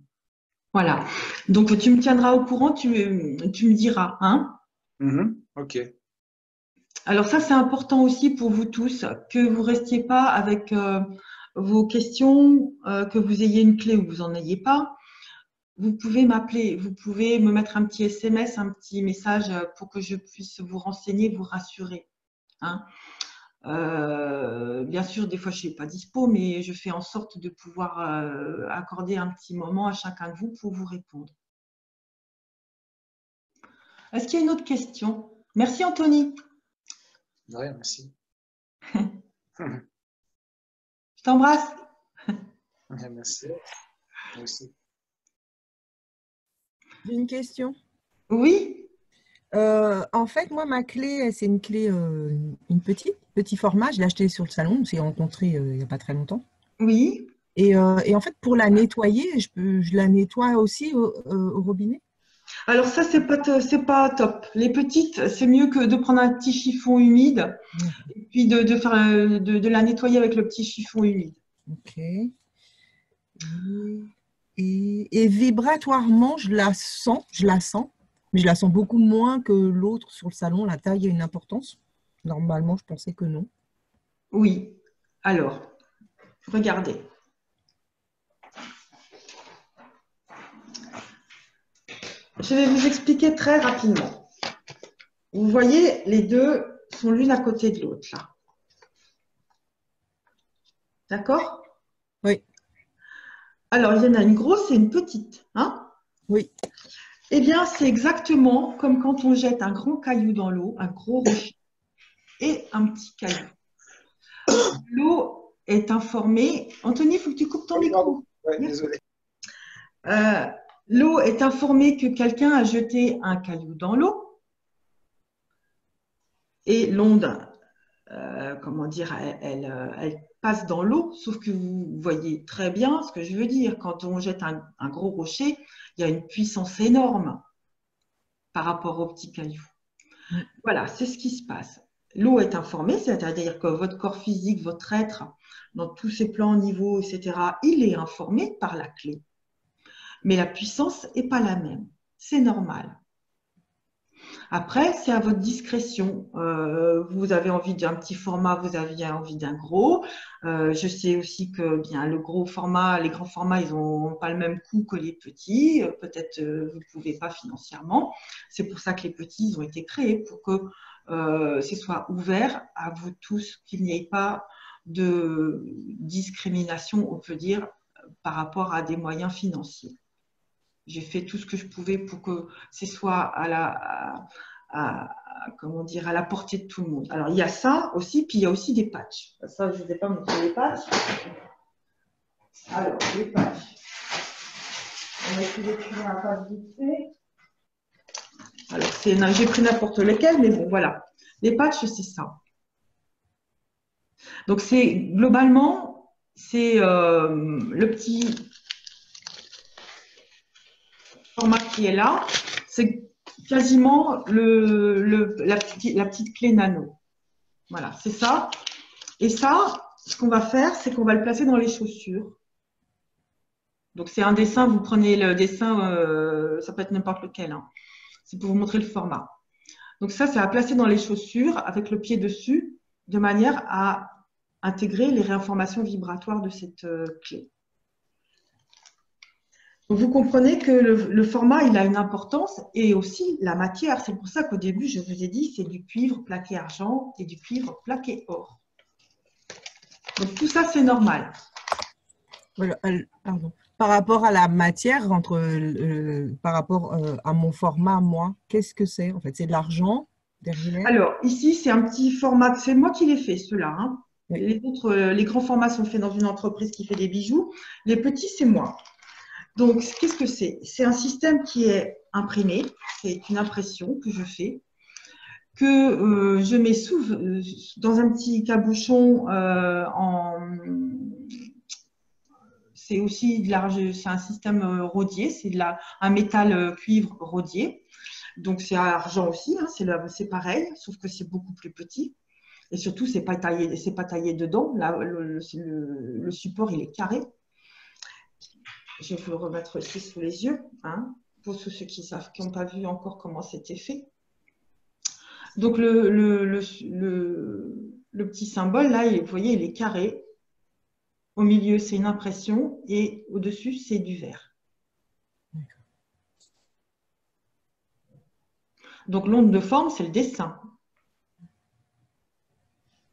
Voilà. Donc, tu me tiendras au courant, tu me diras, hein? Ok. Alors ça, c'est important aussi pour vous tous, que vous ne restiez pas avec vos questions, que vous ayez une clé ou vous n'en ayez pas. Vous pouvez m'appeler, vous pouvez me mettre un petit SMS, un petit message pour que je puisse vous renseigner, vous rassurer, hein. Bien sûr, des fois, je ne suis pas dispo, mais je fais en sorte de pouvoir accorder un petit moment à chacun de vous pour vous répondre. Est-ce qu'il y a une autre question? Merci, Anthony. Ouais, merci. Je t'embrasse. Merci. Merci. J'ai une question. Oui? En fait, moi, ma clé, c'est une clé, une petit format. Je l'ai achetée sur le salon. On s'est rencontrés il n'y a pas très longtemps. Oui. Et en fait, pour la nettoyer, je la nettoie aussi au robinet. Alors ça, c'est pas top. Les petites, c'est mieux que de prendre un petit chiffon humide et puis de la nettoyer avec le petit chiffon humide. Ok. Et vibratoirement, je la sens, mais je la sens beaucoup moins que l'autre sur le salon. La taille a une importance. Normalement, je pensais que non. Oui. Alors, regardez. Je vais vous expliquer très rapidement. Vous voyez, les deux sont l'une à côté de l'autre, là. D'accord? Oui. Alors, il y en a une grosse et une petite, hein? Oui. Eh bien, c'est exactement comme quand on jette un grand caillou dans l'eau, un gros rocher, et un petit caillou. L'eau est informée. Anthony, il faut que tu coupes ton micro. Ouais, désolé. L'eau est informée que quelqu'un a jeté un caillou dans l'eau et l'onde, comment dire, elle passe dans l'eau, sauf que vous voyez très bien ce que je veux dire. Quand on jette un gros rocher, il y a une puissance énorme par rapport au petit caillou. Voilà, c'est ce qui se passe. L'eau est informée, c'est-à-dire que votre corps physique, votre être, dans tous ses plans, niveaux, etc., il est informé par la clé. Mais la puissance n'est pas la même. C'est normal. Après, c'est à votre discrétion. Vous avez envie d'un petit format, vous aviez envie d'un gros. Je sais aussi que bien le gros format, les grands formats, ils n'ont pas le même coût que les petits. Peut-être vous ne pouvez pas financièrement. C'est pour ça que les petits ils ont été créés pour que ce soit ouvert à vous tous, qu'il n'y ait pas de discrimination, on peut dire, par rapport à des moyens financiers. J'ai fait tout ce que je pouvais pour que ce soit comment dire, à la portée de tout le monde. Alors, il y a ça aussi, puis il y a aussi des patchs. Ça, je ne vous ai pas montré les patchs. Alors, les patchs. On va essayer d'écrire un patch vite fait. Alors, j'ai pris n'importe lequel, mais bon, voilà. Les patchs, c'est ça. Donc, c'est globalement, c'est le petit format qui est là. C'est quasiment la petite clé nano. Voilà, c'est ça. Et ça, ce qu'on va faire, c'est qu'on va le placer dans les chaussures. Donc, c'est un dessin, vous prenez le dessin, ça peut être n'importe lequel. Hein. C'est pour vous montrer le format. Donc, ça, c'est à placer dans les chaussures avec le pied dessus, de manière à intégrer les réinformations vibratoires de cette clé. Donc, vous comprenez que le format, il a une importance et aussi la matière. C'est pour ça qu'au début, je vous ai dit, c'est du cuivre plaqué argent et du cuivre plaqué or. Donc, tout ça, c'est normal. Voilà, pardon. Par rapport à la matière, par rapport à mon format, moi, qu'est-ce que c'est en fait? C'est de l'argent derrière? Alors, ici, c'est un petit format. C'est moi qui l'ai fait, ceux-là. Hein. Oui. Les autres, les grands formats sont faits dans une entreprise qui fait des bijoux. Les petits, c'est moi. Donc, qu'est-ce que c'est? C'est un système qui est imprimé. C'est une impression que je fais, que je mets dans un petit cabochon c'est aussi c'est un système rodier, c'est un métal cuivre rodier. Donc, c'est argent aussi, hein, c'est pareil, sauf que c'est beaucoup plus petit. Et surtout, c'est pas taillé dedans. Là, le support, il est carré. Je vais vous le remettre ici sous les yeux, hein, pour ceux qui n'ont pas vu encore comment c'était fait. Donc, le petit symbole, là, vous voyez, il est carré. Au milieu, c'est une impression et au-dessus, c'est du verre. Donc, l'onde de forme, c'est le dessin.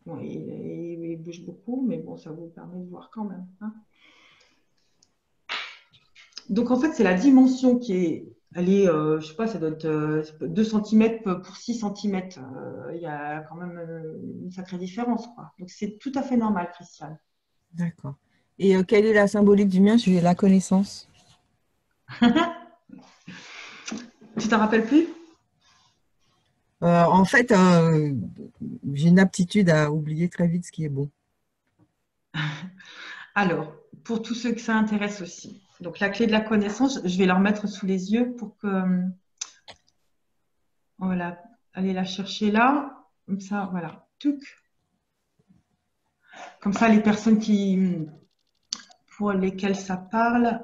Bon, il bouge beaucoup, mais bon, ça vous permet de voir quand même. Hein. Donc, en fait, c'est la dimension elle est, je ne sais pas, ça doit être 2 cm pour 6 cm. Il y a quand même une sacrée différence, quoi. Donc, c'est tout à fait normal, Christiane. D'accord. Et quelle est la symbolique du mien? J'ai la connaissance. Tu t'en rappelles plus? En fait, j'ai une aptitude à oublier très vite ce qui est bon. Alors, pour tous ceux que ça intéresse aussi. Donc, la clé de la connaissance, je vais leur mettre sous les yeux pour que on va aller la chercher là. Comme ça, voilà. Touc. Comme ça, les personnes pour lesquelles ça parle,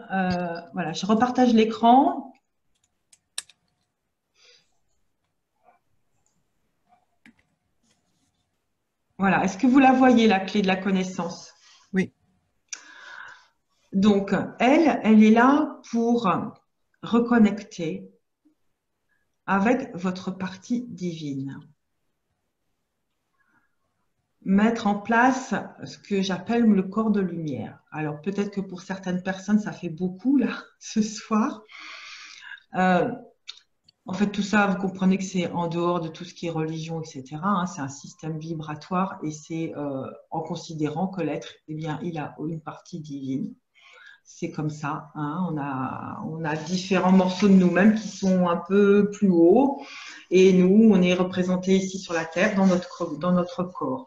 voilà, je repartage l'écran. Voilà, est-ce que vous la voyez, la clé de la connaissance? Oui. Donc, elle est là pour reconnecter avec votre partie divine. Mettre en place ce que j'appelle le corps de lumière. Alors, peut-être que pour certaines personnes, ça fait beaucoup, là, ce soir. En fait, tout ça, vous comprenez que c'est en dehors de tout ce qui est religion, etc. Hein, c'est un système vibratoire et c'est en considérant que l'être, eh bien, il a une partie divine. C'est comme ça. Hein, on a différents morceaux de nous-mêmes qui sont un peu plus hauts et nous, on est représentés ici sur la Terre dans notre corps.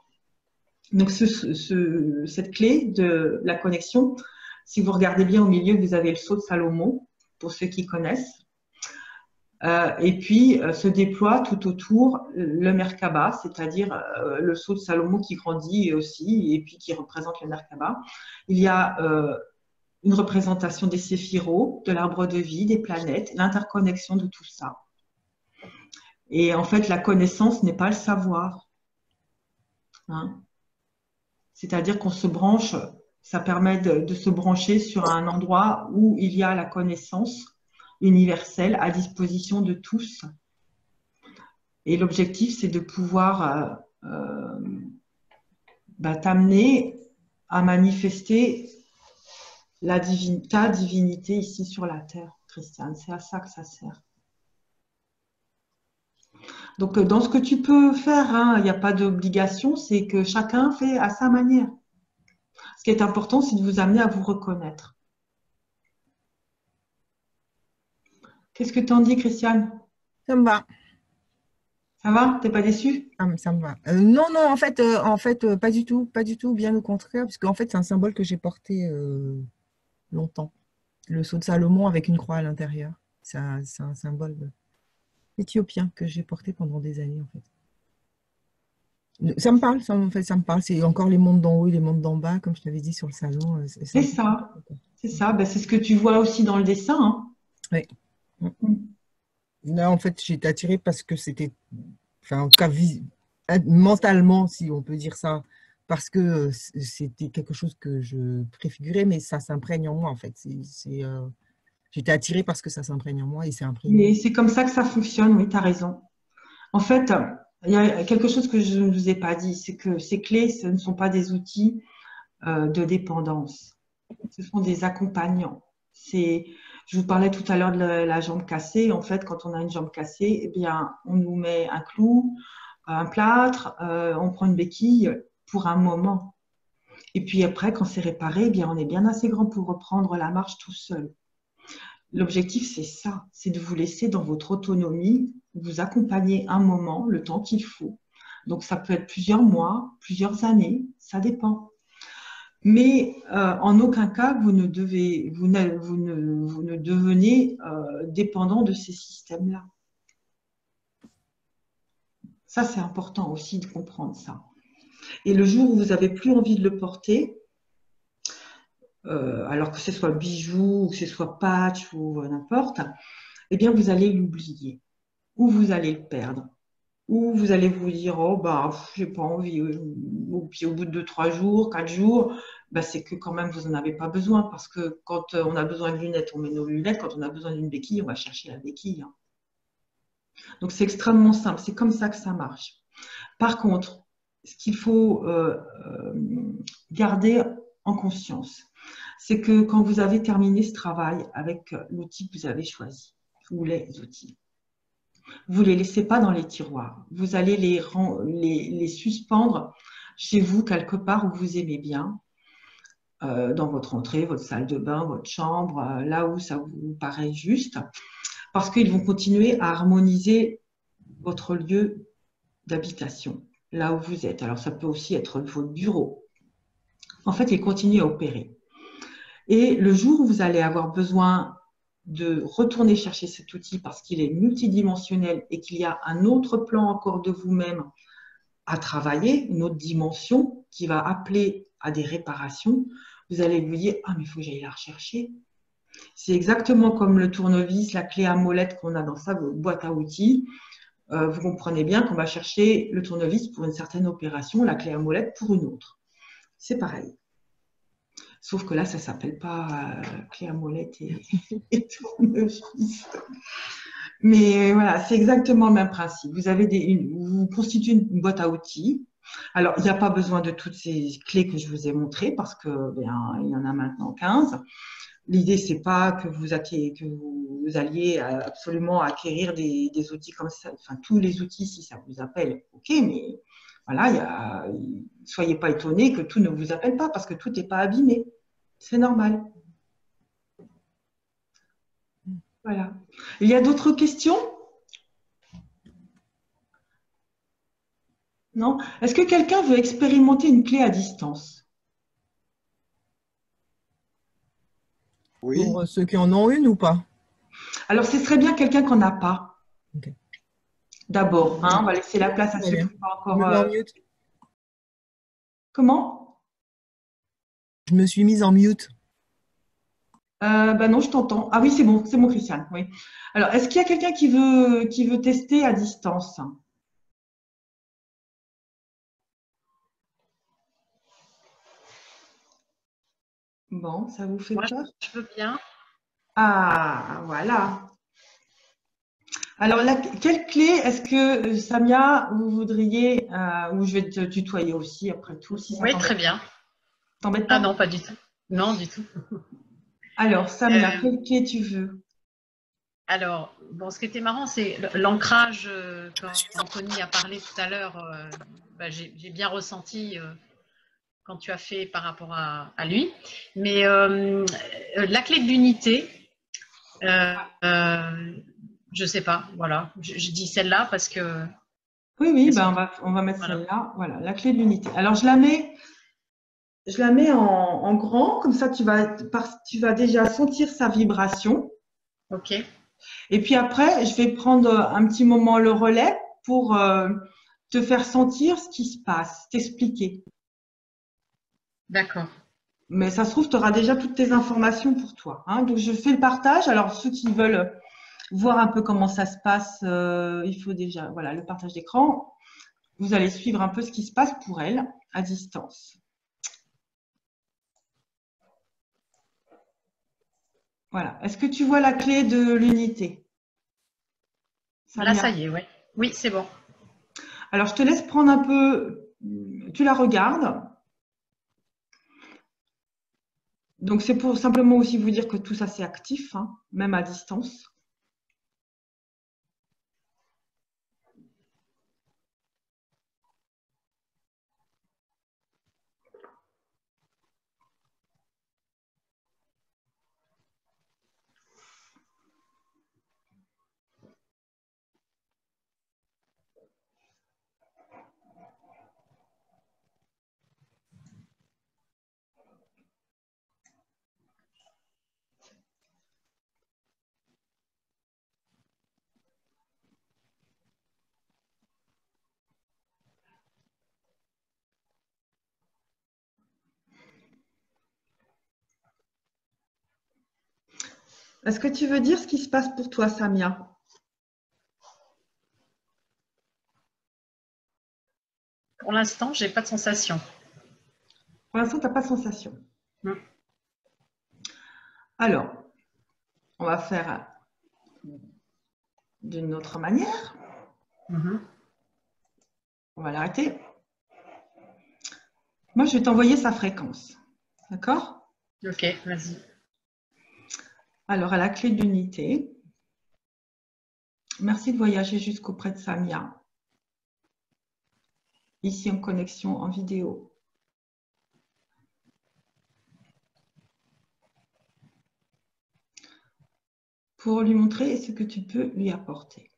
Donc, cette clé de la connexion, si vous regardez bien au milieu, vous avez le sceau de Salomon, pour ceux qui connaissent. Et puis, se déploie tout autour le Merkaba, c'est-à-dire le sceau de Salomon qui grandit aussi et puis qui représente le Merkaba. Il y a une représentation des séphiros, de l'arbre de vie, des planètes, l'interconnexion de tout ça. Et en fait, la connaissance n'est pas le savoir. Hein. C'est-à-dire qu'on se branche, ça permet de se brancher sur un endroit où il y a la connaissance universelle à disposition de tous. Et l'objectif, c'est de pouvoir t'amener à manifester ta divinité ici sur la terre, Christiane. C'est à ça que ça sert. Donc, dans ce que tu peux faire, hein, il n'y a pas d'obligation, c'est que chacun fait à sa manière. Ce qui est important, c'est de vous amener à vous reconnaître. Qu'est-ce que tu en dis, Christiane? Ça me va. Ça va? T'es pas déçu? Ça me va. Non, non, en fait, pas du tout, bien au contraire, parce qu'en fait, c'est un symbole que j'ai porté longtemps. Le sceau de Salomon avec une croix à l'intérieur. C'est un symbole éthiopien que j'ai porté pendant des années, en fait. Ça me parle, ça, en fait, ça me parle. C'est encore les mondes d'en haut et les mondes d'en bas, comme je t'avais dit sur le salon. C'est C'est un peu ça. ça. C'est ça. Ben, c'est ce que tu vois aussi dans le dessin, hein. Oui. Mm. Là, en fait, j'ai été attirée parce que c'était, enfin, en tout cas, mentalement, si on peut dire ça, parce que c'était quelque chose que je préfigurais, mais ça s'imprègne en moi, en fait. J'étais attirée parce que ça s'imprègne en moi et c'est imprégné. Mais c'est comme ça que ça fonctionne, oui, tu as raison. En fait, il y a quelque chose que je ne vous ai pas dit, c'est que ces clés, ce ne sont pas des outils de dépendance. Ce sont des accompagnants. Je vous parlais tout à l'heure de la jambe cassée. En fait, quand on a une jambe cassée, eh bien, on nous met un clou, un plâtre, on prend une béquille pour un moment. Et puis après, quand c'est réparé, eh bien, on est bien assez grand pour reprendre la marche tout seul. L'objectif, c'est ça, c'est de vous laisser dans votre autonomie, vous accompagner un moment, le temps qu'il faut. Donc, ça peut être plusieurs mois, plusieurs années, ça dépend. Mais en aucun cas, vous ne devenez dépendant de ces systèmes-là. Ça, c'est important aussi de comprendre ça. Et le jour où vous n'avez plus envie de le porter, alors que ce soit bijou, ou que ce soit patch ou n'importe, eh bien, vous allez l'oublier. Ou vous allez le perdre. Ou vous allez vous dire, oh, bah, j'ai pas envie. Puis au bout de 2, 3 jours, 4 jours, bah, c'est que quand même, vous n'en avez pas besoin. Parce que quand on a besoin de lunettes, on met nos lunettes. Quand on a besoin d'une béquille, on va chercher la béquille, hein. Donc, c'est extrêmement simple. C'est comme ça que ça marche. Par contre, ce qu'il faut garder en conscience, c'est que quand vous avez terminé ce travail avec l'outil que vous avez choisi, ou les outils, vous ne les laissez pas dans les tiroirs. Vous allez les suspendre chez vous, quelque part où vous aimez bien, dans votre entrée, votre salle de bain, votre chambre, là où ça vous paraît juste, parce qu'ils vont continuer à harmoniser votre lieu d'habitation, là où vous êtes. Alors, ça peut aussi être votre bureau. En fait, ils continuent à opérer. Et le jour où vous allez avoir besoin de retourner chercher cet outil parce qu'il est multidimensionnel et qu'il y a un autre plan encore de vous-même à travailler, une autre dimension qui va appeler à des réparations, vous allez vous dire « Ah, mais il faut que j'aille la rechercher ». C'est exactement comme le tournevis, la clé à molette qu'on a dans sa boîte à outils. Vous comprenez bien qu'on va chercher le tournevis pour une certaine opération, la clé à molette pour une autre. C'est pareil. Sauf que là, ça ne s'appelle pas clé à molette et tournevis. Mais voilà, c'est exactement le même principe. Vous constituez une boîte à outils. Alors, il n'y a pas besoin de toutes ces clés que je vous ai montrées parce que il y en a maintenant 15. L'idée, c'est pas que vous alliez absolument acquérir des outils comme ça. Enfin, tous les outils, si ça vous appelle, ok, mais voilà, soyez pas étonnés que tout ne vous appelle pas parce que tout n'est pas abîmé. C'est normal. Voilà. Il y a d'autres questions? Non? Est-ce que quelqu'un veut expérimenter une clé à distance? Oui. Pour ceux qui en ont une ou pas? Alors, ce serait bien quelqu'un qu'on n'a pas. Ok. D'abord, hein, on va laisser la place à Très ceux qui bien. n'ont pas Je me encore. mets en mute. Comment? Je me suis mise en mute. Ben non, je t'entends. Ah oui, c'est bon, Christiane. Oui. Alors, est-ce qu'il y a quelqu'un qui veut tester à distance? Bon, ça vous fait Moi, peur? je veux bien. Ah, voilà. Alors, quelle clé est-ce que, Samia, vous voudriez, ou je vais te tutoyer aussi, après tout, si ça Oui, très bien. t'embête Ah pas? non, pas du tout. Non, du tout. Alors, Samia, Euh, quelle clé tu veux? alors, bon, ce qui était marrant, c'est l'ancrage, quand Anthony a parlé tout à l'heure, bah, j'ai bien ressenti quand tu as fait par rapport à lui. Mais la clé de l'unité, je ne sais pas, voilà. Je dis celle-là parce que Oui, oui, Est-ce ben que- on va mettre Voilà. celle-là. Voilà, la clé de l'unité. Alors, je la mets en grand, comme ça, tu vas déjà sentir sa vibration. Ok, Et puis après, je vais prendre un petit moment le relais pour te faire sentir ce qui se passe, t'expliquer. d'accord. Mais ça se trouve, tu auras déjà toutes tes informations pour toi, hein. Donc, je fais le partage. Alors, ceux qui veulent voir un peu comment ça se passe, il faut déjà, voilà, le partage d'écran. Vous allez suivre un peu ce qui se passe pour elle à distance. Voilà. Est-ce que tu vois la clé de l'unité, Là, ça Samia? y est, oui. Oui, c'est bon. Alors, je te laisse prendre un peu, tu la regardes. Donc, c'est pour simplement aussi vous dire que tout ça, c'est actif, hein, même à distance. Est-ce que tu veux dire ce qui se passe pour toi, Samia? Pour l'instant, j'ai pas de sensation. Pour l'instant, tu n'as pas de sensation. Mm. Alors, on va faire d'une autre manière. Mhm. On va l'arrêter. Moi, je vais t'envoyer sa fréquence. D'accord? Ok, vas-y. Alors, à la clé d'unité, merci de voyager jusqu'auprès de Samia. Ici, en connexion en vidéo. Pour lui montrer ce que tu peux lui apporter.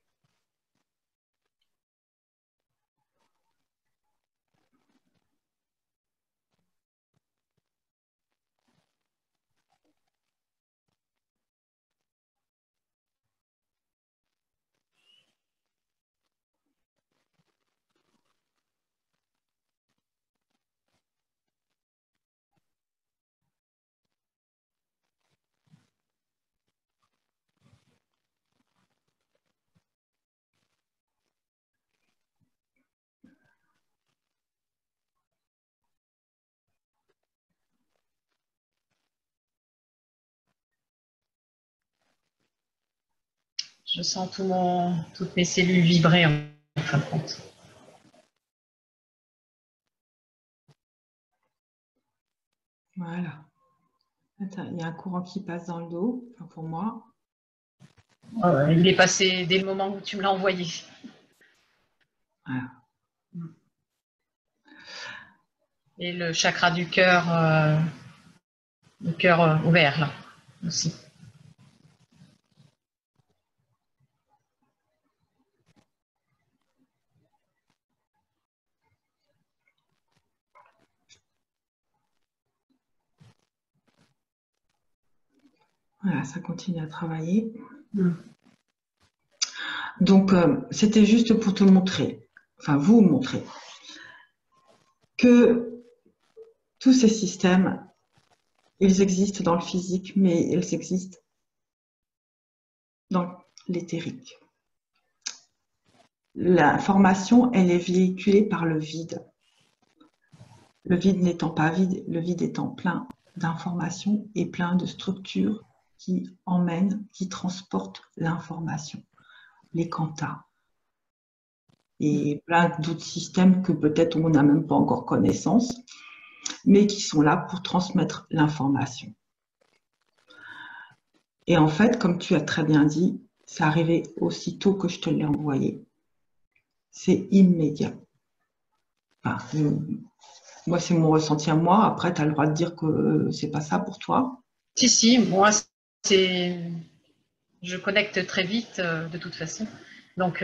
Je sens toutes mes cellules vibrer en fin de compte. Voilà. Attends, il y a un courant qui passe dans le dos, enfin pour moi. Il est passé dès le moment où tu me l'as envoyé. Voilà. Et le chakra du cœur, le cœur ouvert là aussi. Voilà, ça continue à travailler. Mm. Donc, c'était juste pour te montrer, enfin vous montrer, que tous ces systèmes, ils existent dans le physique, mais ils existent dans l'éthérique. L'information, elle est véhiculée par le vide. Le vide n'étant pas vide, le vide étant plein d'informations et plein de structures qui emmènent, qui transportent l'information, les quantas et plein d'autres systèmes que peut-être on n'a même pas encore connaissance, mais qui sont là pour transmettre l'information. Et en fait, comme tu as très bien dit, c'est arrivé aussitôt que je te l'ai envoyé. C'est immédiat. Enfin, moi, c'est mon ressenti à moi. Après, tu as le droit de dire que c'est pas ça pour toi. Si, moi, je connecte très vite de toute façon. Donc,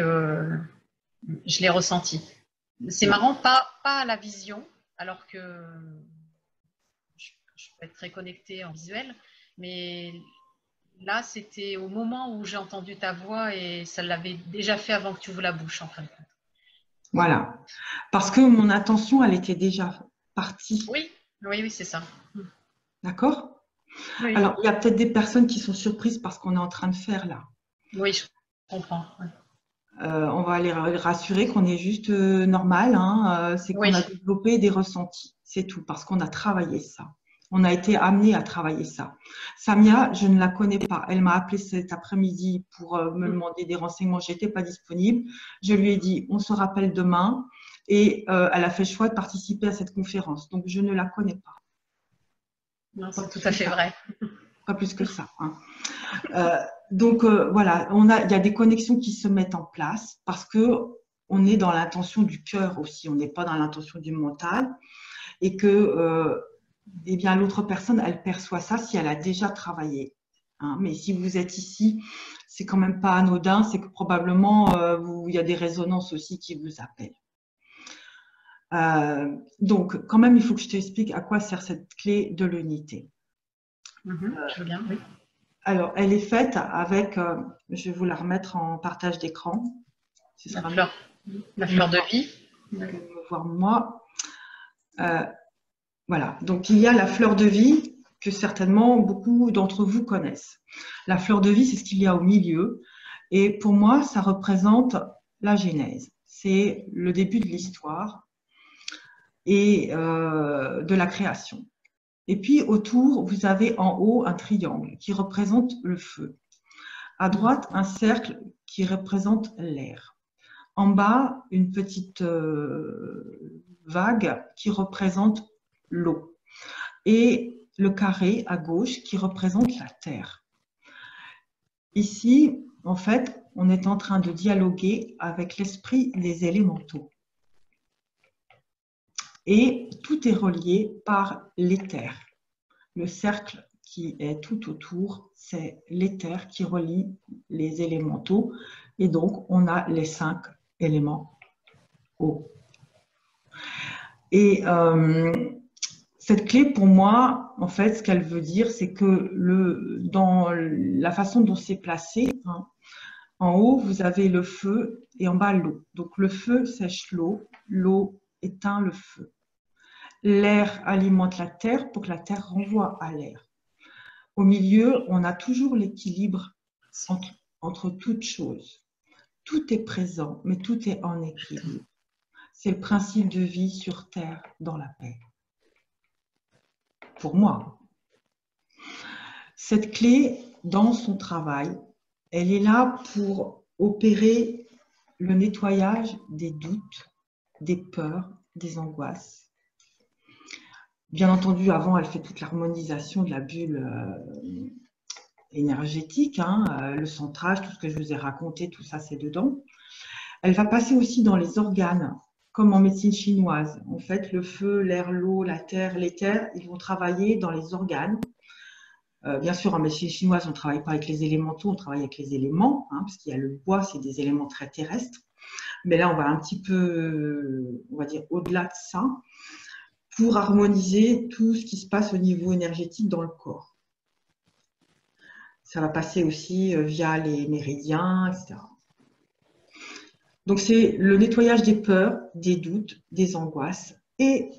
Je l'ai ressenti. C'est marrant, pas à la vision, alors que je peux être très connectée en visuel, mais là, c'était au moment où j'ai entendu ta voix et ça l'avait déjà fait avant que tu ouvres la bouche, en fin de compte. Voilà. Parce que mon attention, elle était déjà partie. Oui, oui, oui, c'est ça. D'accord? Oui, Alors, il y a peut-être des personnes qui sont surprises par ce qu'on est en train de faire là. oui, je comprends. Oui. On va les rassurer qu'on est juste normal, hein, c'est qu'on Oui. a développé des ressentis, c'est tout, parce qu'on a travaillé ça. On a été amené à travailler ça. Samia, je ne la connais pas. Elle m'a appelé cet après-midi pour me demander des renseignements. Je n'étais pas disponible. Je lui ai dit, on se rappelle demain. Et elle a fait le choix de participer à cette conférence. Donc, je ne la connais pas. Non, c'est tout à fait vrai. Pas plus que ça. Hein. Donc voilà, il y a des connexions qui se mettent en place parce que on est dans l'intention du cœur aussi, on n'est pas dans l'intention du mental et que eh bien l'autre personne, elle perçoit ça si elle a déjà travaillé. Hein. Mais si vous êtes ici, c'est quand même pas anodin, c'est que probablement il y a des résonances aussi qui vous appellent. Donc quand même, il faut que je t'explique à quoi sert cette clé de l'unité. Je veux bien, oui. Alors, elle est faite avec, je vais vous la remettre en partage d'écran. La fleur de vie. Vous pouvez me voir moi. Voilà, donc il y a la fleur de vie que certainement beaucoup d'entre vous connaissent. La fleur de vie, c'est ce qu'il y a au milieu. Et pour moi, ça représente la Genèse. C'est le début de l'histoire et de la création. Et puis autour, vous avez en haut un triangle qui représente le feu. À droite, un cercle qui représente l'air. En bas, une petite vague qui représente l'eau. Et le carré à gauche qui représente la terre. Ici, en fait, on est en train de dialoguer avec l'esprit des élémentaux. Et tout est relié par l'éther. Le cercle qui est tout autour, c'est l'éther qui relie les élémentaux. Et donc, on a les 5 éléments eau. Et cette clé, pour moi, en fait, ce qu'elle veut dire, c'est que dans la façon dont c'est placé, hein, en haut, vous avez le feu et en bas, l'eau. Donc, le feu sèche l'eau éteint le feu. L'air alimente la terre pour que la terre renvoie à l'air. Au milieu, on a toujours l'équilibre entre toutes choses. Tout est présent, mais tout est en équilibre. C'est le principe de vie sur terre dans la paix. Pour moi. Cette clé, dans son travail, elle est là pour opérer le nettoyage des doutes, des peurs, des angoisses. Bien entendu, avant, elle fait toute l'harmonisation de la bulle énergétique, hein, le centrage, tout ce que je vous ai raconté, tout ça, c'est dedans. Elle va passer aussi dans les organes, comme en médecine chinoise. En fait, le feu, l'air, l'eau, la terre, l'éther, ils vont travailler dans les organes. Bien sûr, en médecine chinoise, on ne travaille pas avec les élémentaux, on travaille avec les éléments, hein, parce qu'il y a le bois, c'est des éléments très terrestres. Mais là, on va un petit peu, on va dire, au-delà de ça, pour harmoniser tout ce qui se passe au niveau énergétique dans le corps. Ça va passer aussi via les méridiens, etc. Donc, c'est le nettoyage des peurs, des doutes, des angoisses. Et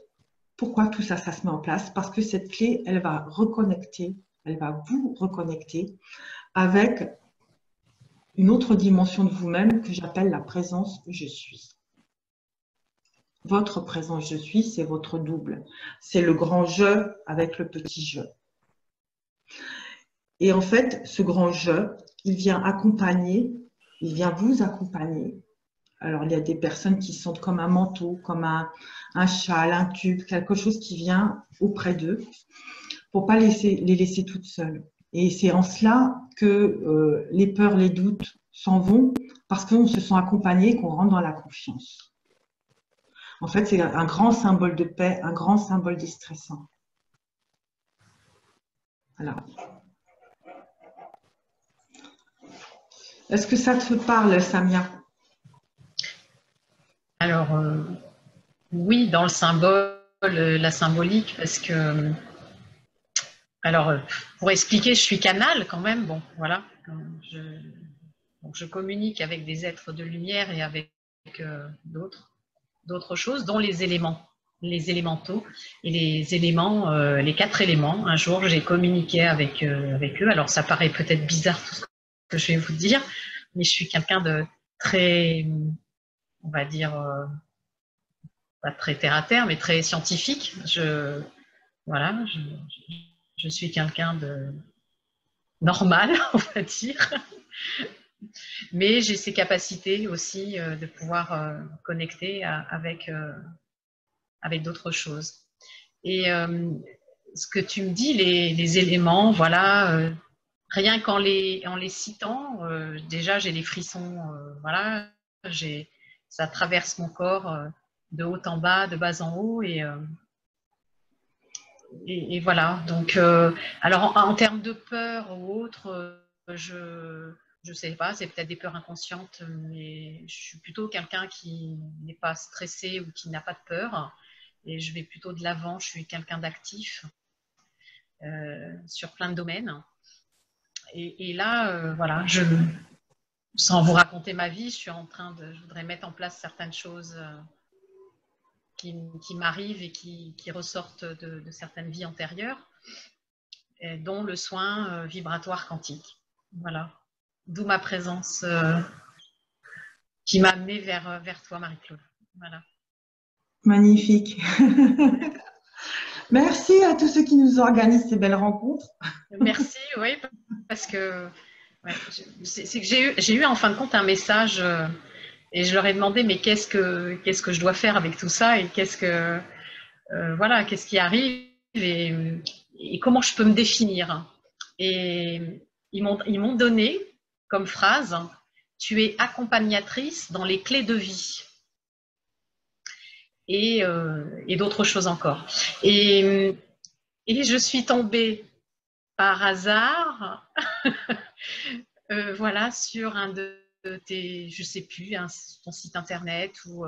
pourquoi tout ça, ça se met en place? Parce que cette clé, elle va reconnecter, elle va vous reconnecter avec une autre dimension de vous-même que j'appelle la présence je suis. Votre présence je suis, c'est votre double. C'est le grand je avec le petit je. Et en fait, ce grand je, il vient accompagner, il vient vous accompagner. Alors, il y a des personnes qui sentent comme un manteau, comme un châle, un tube, quelque chose qui vient auprès d'eux pour ne pas les laisser toutes seules. Et c'est en cela que les peurs, les doutes s'en vont parce qu'on se sent accompagné, qu'on rentre dans la confiance. En fait, c'est un grand symbole de paix, un grand symbole déstressant. Voilà. Est-ce que ça te parle, Samia? Alors, oui, dans le symbole, la symbolique, parce que, alors, pour expliquer, je suis canal quand même, bon, voilà. Donc, je communique avec des êtres de lumière et avec d'autres choses, dont les élémentaux et les éléments, les 4 éléments. Un jour, j'ai communiqué avec eux. Alors, ça paraît peut-être bizarre tout ce que je vais vous dire, mais je suis quelqu'un de très, on va dire, pas très terre à terre, mais très scientifique. Voilà, je suis quelqu'un de normal, on va dire. Mais j'ai ces capacités aussi de pouvoir connecter avec d'autres choses. Et ce que tu me dis, les éléments, voilà, rien qu'en les citant, déjà j'ai les frissons, voilà, ça traverse mon corps de haut en bas, de bas en haut, et voilà. Donc, alors en termes de peur ou autre, je sais pas, c'est peut-être des peurs inconscientes, mais je suis plutôt quelqu'un qui n'est pas stressé ou qui n'a pas de peur. Et je vais plutôt de l'avant, je suis quelqu'un d'actif sur plein de domaines. Et là, voilà, sans vous raconter ma vie, je voudrais mettre en place certaines choses qui m'arrivent et qui ressortent de certaines vies antérieures, dont le soin vibratoire quantique. Voilà. D'où ma présence qui m'a amenée vers toi, Marie-Claude. Voilà. Magnifique. Merci à tous ceux qui nous organisent ces belles rencontres. Merci, oui, parce que ouais, c'est que j'ai eu en fin de compte un message et je leur ai demandé mais qu'est-ce que je dois faire avec tout ça et voilà, qu'est-ce qui arrive et comment je peux me définir. Et ils m'ont donné comme phrase: tu es accompagnatrice dans les clés de vie. Et d'autres choses encore. Et je suis tombée par hasard voilà, sur un de tes, je sais plus, ton site internet ou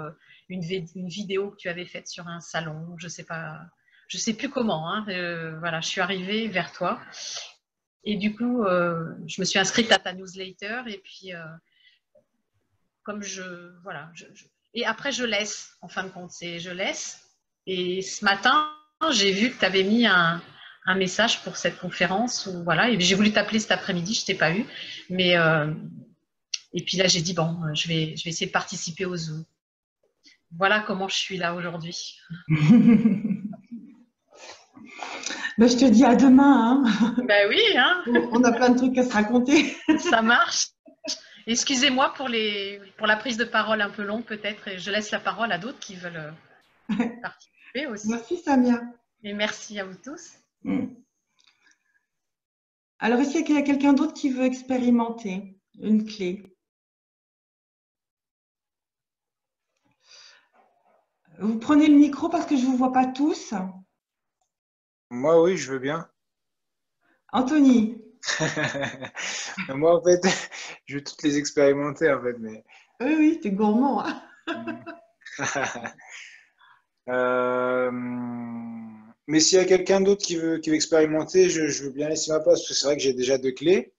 une vidéo que tu avais faite sur un salon, je sais plus comment, hein, voilà, je suis arrivée vers toi et du coup je me suis inscrite à ta newsletter et puis comme voilà, et après je laisse, en fin de compte, je laisse. Et ce matin, j'ai vu que tu avais mis un message pour cette conférence, où, voilà, et j'ai voulu t'appeler cet après-midi, je ne t'ai pas eu, mais et puis là j'ai dit bon, je vais essayer de participer au Zoom. Voilà comment je suis là aujourd'hui. Ben, je te dis à demain. Hein. Ben oui, hein. On a plein de trucs à se raconter. Ça marche. Excusez-moi pour la prise de parole un peu longue peut-être, et je laisse la parole à d'autres qui veulent participer aussi. Merci Samia. Et merci à vous tous. Alors, est-ce qu'il y a quelqu'un d'autre qui veut expérimenter une clé? Vous prenez le micro parce que je ne vous vois pas tous. Moi, oui, je veux bien. Anthony. Moi, en fait, je veux toutes les expérimenter, en fait. Mais... Oui, t'es gourmand. Hein. Mais s'il y a quelqu'un d'autre qui veut expérimenter, je veux bien laisser ma place, parce que c'est vrai que j'ai déjà 2 clés.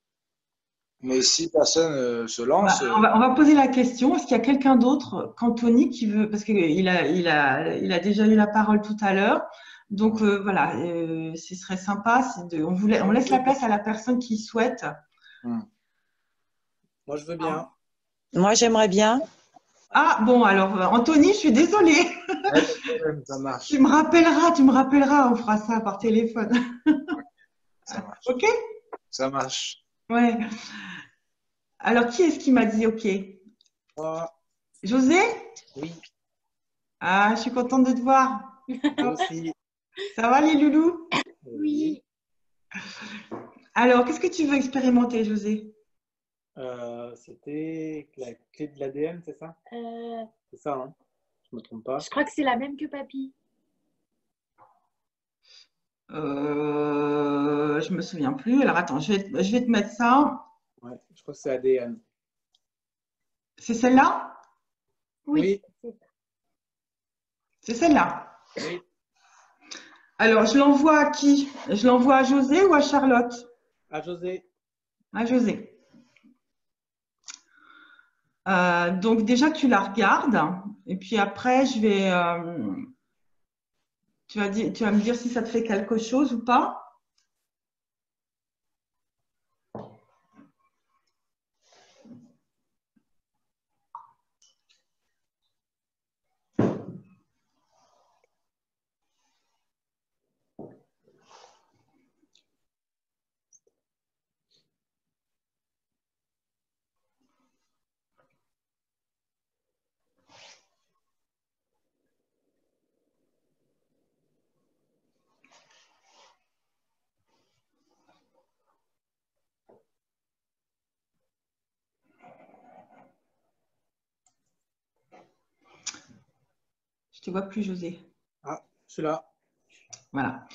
Mais si personne se lance… on va poser la question, est-ce qu'il y a quelqu'un d'autre qu'Anthony qui veut, parce qu'il a déjà eu la parole tout à l'heure. Donc voilà, ce serait sympa, on laisse la place à la personne qui souhaite. Moi, je veux bien. Moi, j'aimerais bien. Ah bon, alors Anthony, je suis désolée. Ça marche. Tu me rappelleras, on fera ça par téléphone. Ça marche. Ok? Ça marche. Ouais. Alors, qui est-ce qui m'a dit ok? Moi. José? Oui. Ah, je suis contente de te voir. Moi aussi. Ça va les loulous? Oui. Alors, qu'est-ce que tu veux expérimenter, José? C'était la clé de l'ADN, c'est ça? C'est ça, hein? Je ne me trompe pas. Je crois que c'est la même que papy. Je me souviens plus. Alors, attends, je vais te mettre ça. Ouais, je crois que c'est ADN. C'est celle-là? Oui. C'est celle-là. Oui. Alors, je l'envoie à qui? Je l'envoie à José ou à Charlotte? À José. À José. Donc, déjà, tu la regardes. Et puis après, tu vas me dire si ça te fait quelque chose ou pas. Je ne te vois plus, José. Ah, je suis là. Voilà.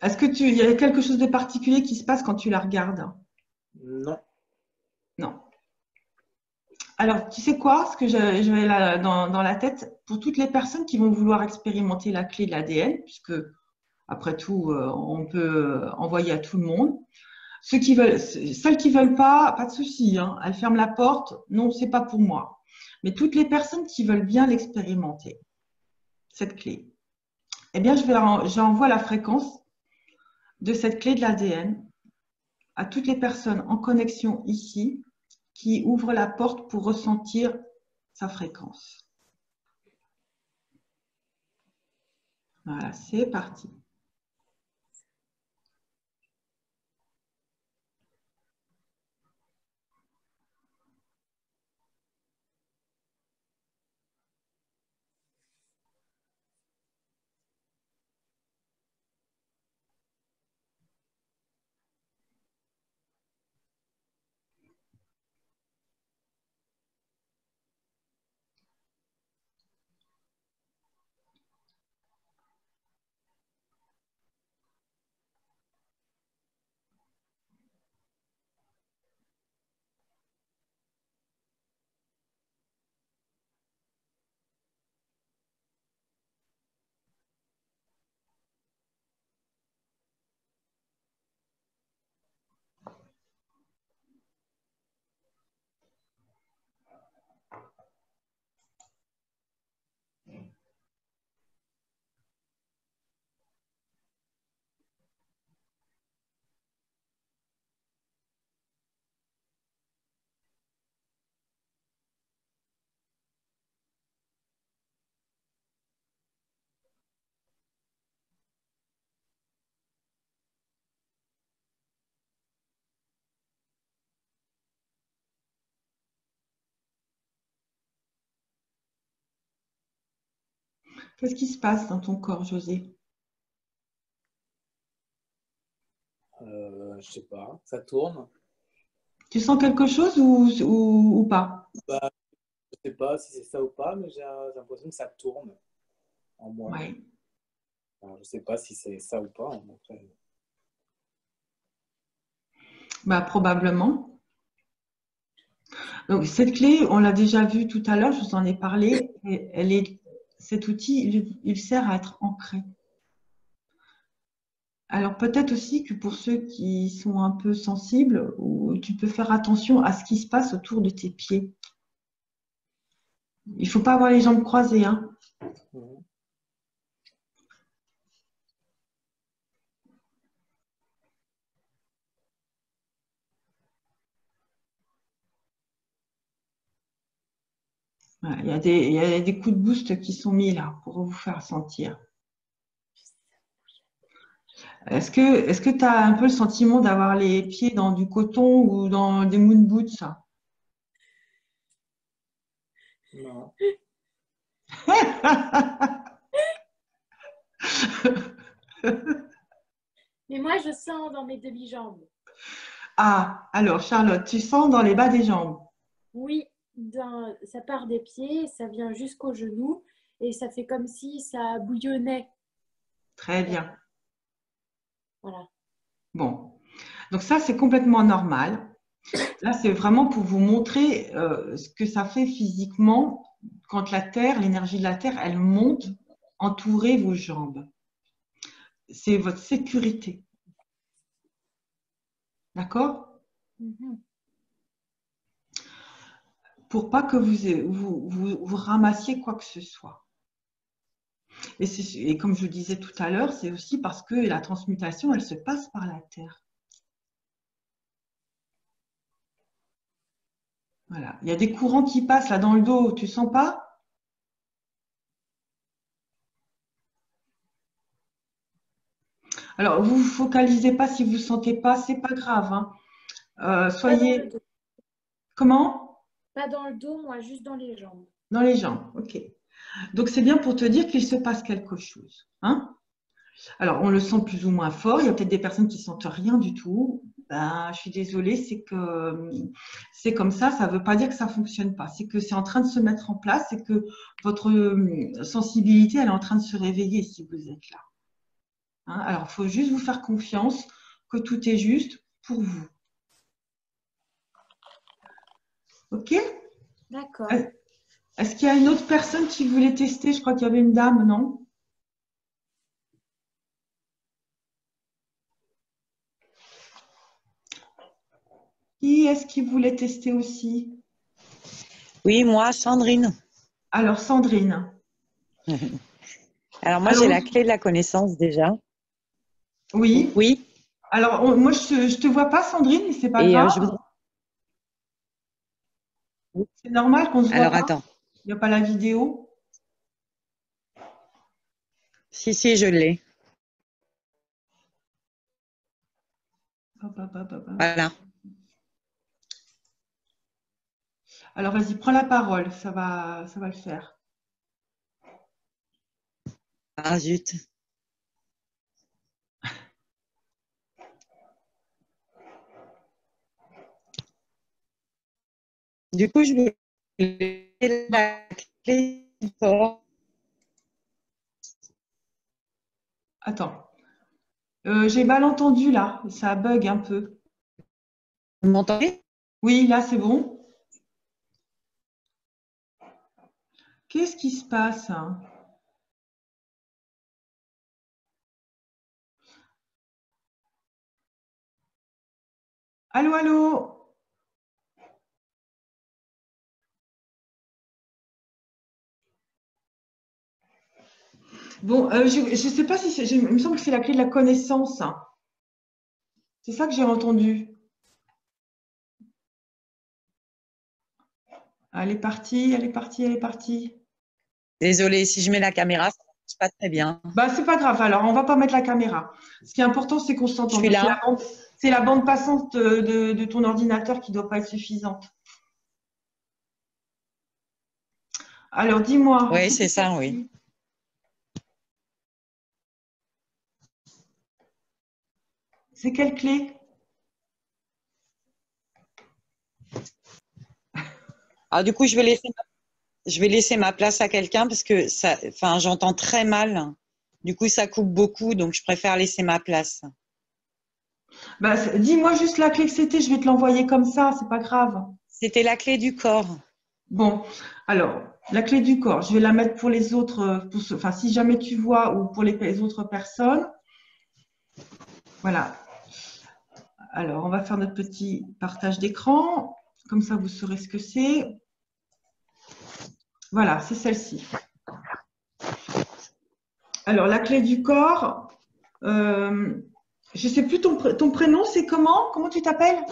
Est-ce que il y a quelque chose de particulier qui se passe quand tu la regardes? Non. Non. Alors, tu sais quoi? Ce que j'avais là dans la tête, pour toutes les personnes qui vont vouloir expérimenter la clé de l'ADN, puisque après tout, on peut envoyer à tout le monde. Celles qui veulent pas de souci, hein, elles ferment la porte. Non, c'est pas pour moi. Mais toutes les personnes qui veulent bien l'expérimenter, cette clé, eh bien, j'envoie la fréquence de cette clé de l'ADN à toutes les personnes en connexion ici qui ouvrent la porte pour ressentir sa fréquence. Voilà, c'est parti. Qu'est-ce qui se passe dans ton corps, José? Je sais pas. Ça tourne. Tu sens quelque chose ou pas? Bah, je sais pas si c'est ça ou pas, mais j'ai l'impression que ça tourne en moi. Oui. Alors, je sais pas si c'est ça ou pas. Hein, après. Bah, probablement. Donc, cette clé, on l'a déjà vue tout à l'heure, je vous en ai parlé. Cet outil, il sert à être ancré. Alors, peut-être aussi que pour ceux qui sont un peu sensibles, tu peux faire attention à ce qui se passe autour de tes pieds. Il ne faut pas avoir les jambes croisées, hein. Mhm. Voilà, il y a des coups de boost qui sont mis là pour vous faire sentir. Est-ce que tu as un peu le sentiment d'avoir les pieds dans du coton ou dans des moon boots? Non. Mais moi, je sens dans mes demi-jambes. Ah, alors Charlotte, tu sens dans les bas des jambes? Oui, ça part des pieds, ça vient jusqu'aux genoux et ça fait comme si ça bouillonnait. Très bien. Voilà. Bon, donc ça, c'est complètement normal. Là, c'est vraiment pour vous montrer ce que ça fait physiquement quand la Terre, l'énergie de la Terre, elle monte, entourer vos jambes. C'est votre sécurité. D'accord? Pour pas que vous ramassiez quoi que ce soit. Et comme je vous disais tout à l'heure, c'est aussi parce que la transmutation, elle se passe par la Terre. Voilà. Il y a des courants qui passent là dans le dos, tu sens pas? Alors, vous ne focalisez pas si vous ne sentez pas, c'est pas grave. Hein. Soyez... Comment? Pas dans le dos, moi, juste dans les jambes. Dans les jambes, ok. Donc, c'est bien pour te dire qu'il se passe quelque chose. Hein? Alors, on le sent plus ou moins fort. Il y a peut-être des personnes qui ne sentent rien du tout. Ben, je suis désolée, c'est que c'est comme ça ne veut pas dire que ça ne fonctionne pas. C'est que c'est en train de se mettre en place et que votre sensibilité, elle est en train de se réveiller si vous êtes là. Hein? Alors, il faut juste vous faire confiance que tout est juste pour vous. Ok? D'accord. Est-ce qu'il y a une autre personne qui voulait tester? Je crois qu'il y avait une dame, non? Qui est-ce qui voulait tester aussi? Oui, moi, Sandrine. Alors, Sandrine. Alors, moi, j'ai la clé de la connaissance déjà. Oui. Oui. Alors, moi, je ne te vois pas, Sandrine, mais c'est pas grave. C'est normal qu'on se voit pas. Attends. Il n'y a pas la vidéo. Si, je l'ai. Voilà. Alors, vas-y, prends la parole. Ça va le faire. Ah, zut. Du coup, je vais la clé du corps. Attends. J'ai mal entendu là. Ça bug un peu. Vous m'entendez? Oui, là, c'est bon. Qu'est-ce qui se passe? Allô, allô? Bon, je ne sais pas si c'est... Il me semble que c'est la clé de la connaissance. C'est ça que j'ai entendu. Elle est partie, elle est partie, elle est partie. Désolée, si je mets la caméra, ça ne marche pas très bien. Bah, c'est pas grave, alors on va pas mettre la caméra. Ce qui est important, c'est qu'on s'entende. Je suis là. C'est la bande passante de ton ordinateur qui ne doit pas être suffisante. Alors, dis-moi. Oui, c'est ça, oui. C'est quelle clé? Ah, du coup, je vais laisser ma place à quelqu'un parce que ça, enfin, j'entends très mal. Du coup, ça coupe beaucoup, donc je préfère laisser ma place. Bah, dis-moi juste la clé que c'était, je vais te l'envoyer comme ça, c'est pas grave. C'était la clé du corps. Bon, alors, la clé du corps, je vais la mettre pour les autres, enfin, si jamais tu vois, ou pour les autres personnes. Voilà. Alors, on va faire notre petit partage d'écran. Comme ça, vous saurez ce que c'est. Voilà, c'est celle-ci. Alors, la clé du corps, je ne sais plus ton prénom, c'est comment? Comment tu t'appelles?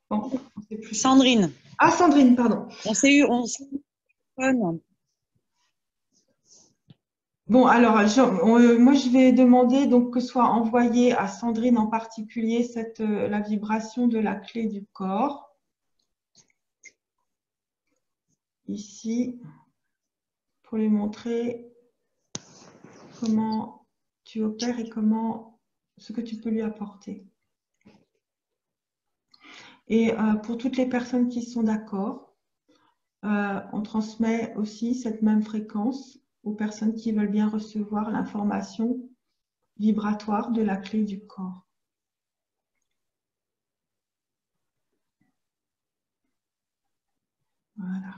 Bon, on sait plus. Sandrine. Ah, Sandrine, pardon. On s'est eu. Bon, alors, moi, je vais demander donc que soit envoyée à Sandrine en particulier la vibration de la clé du corps. Ici, pour lui montrer comment tu opères et ce que tu peux lui apporter. Et pour toutes les personnes qui sont d'accord, on transmet aussi cette même fréquence aux personnes qui veulent bien recevoir l'information vibratoire de la clé du corps. Voilà.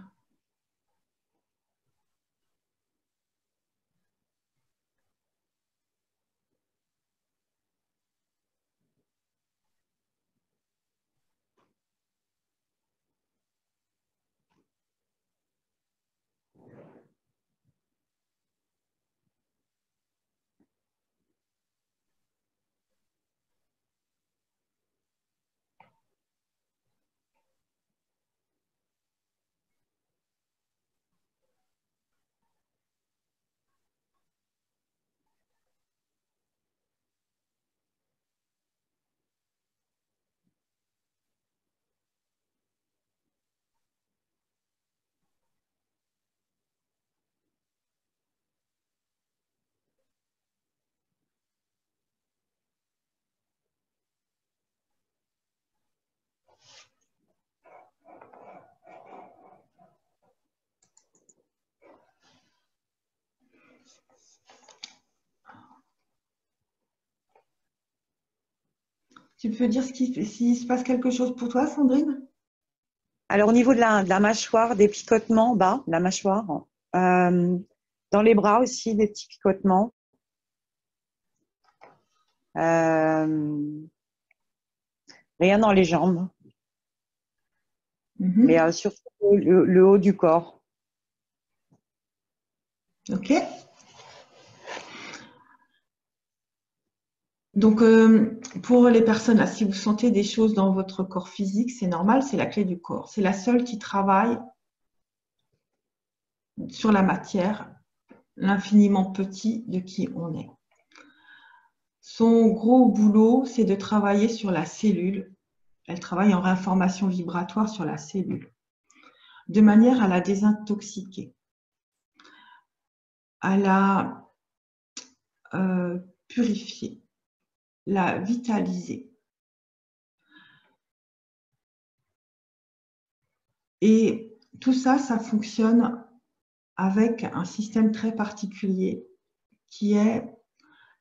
Tu peux dire s'il se passe quelque chose pour toi, Sandrine? Alors, au niveau de la mâchoire, des picotements bas, de la mâchoire. Dans les bras aussi, des petits picotements. Rien dans les jambes, mais surtout le haut du corps. Ok. Donc, pour les personnes, là, si vous sentez des choses dans votre corps physique, c'est normal, c'est la clé du corps. C'est la seule qui travaille sur la matière, l'infiniment petit de qui on est. Son gros boulot, c'est de travailler sur la cellule. Elle travaille en réinformation vibratoire sur la cellule, de manière à la désintoxiquer, à la purifier, la vitaliser. Et tout ça, ça fonctionne avec un système très particulier qui est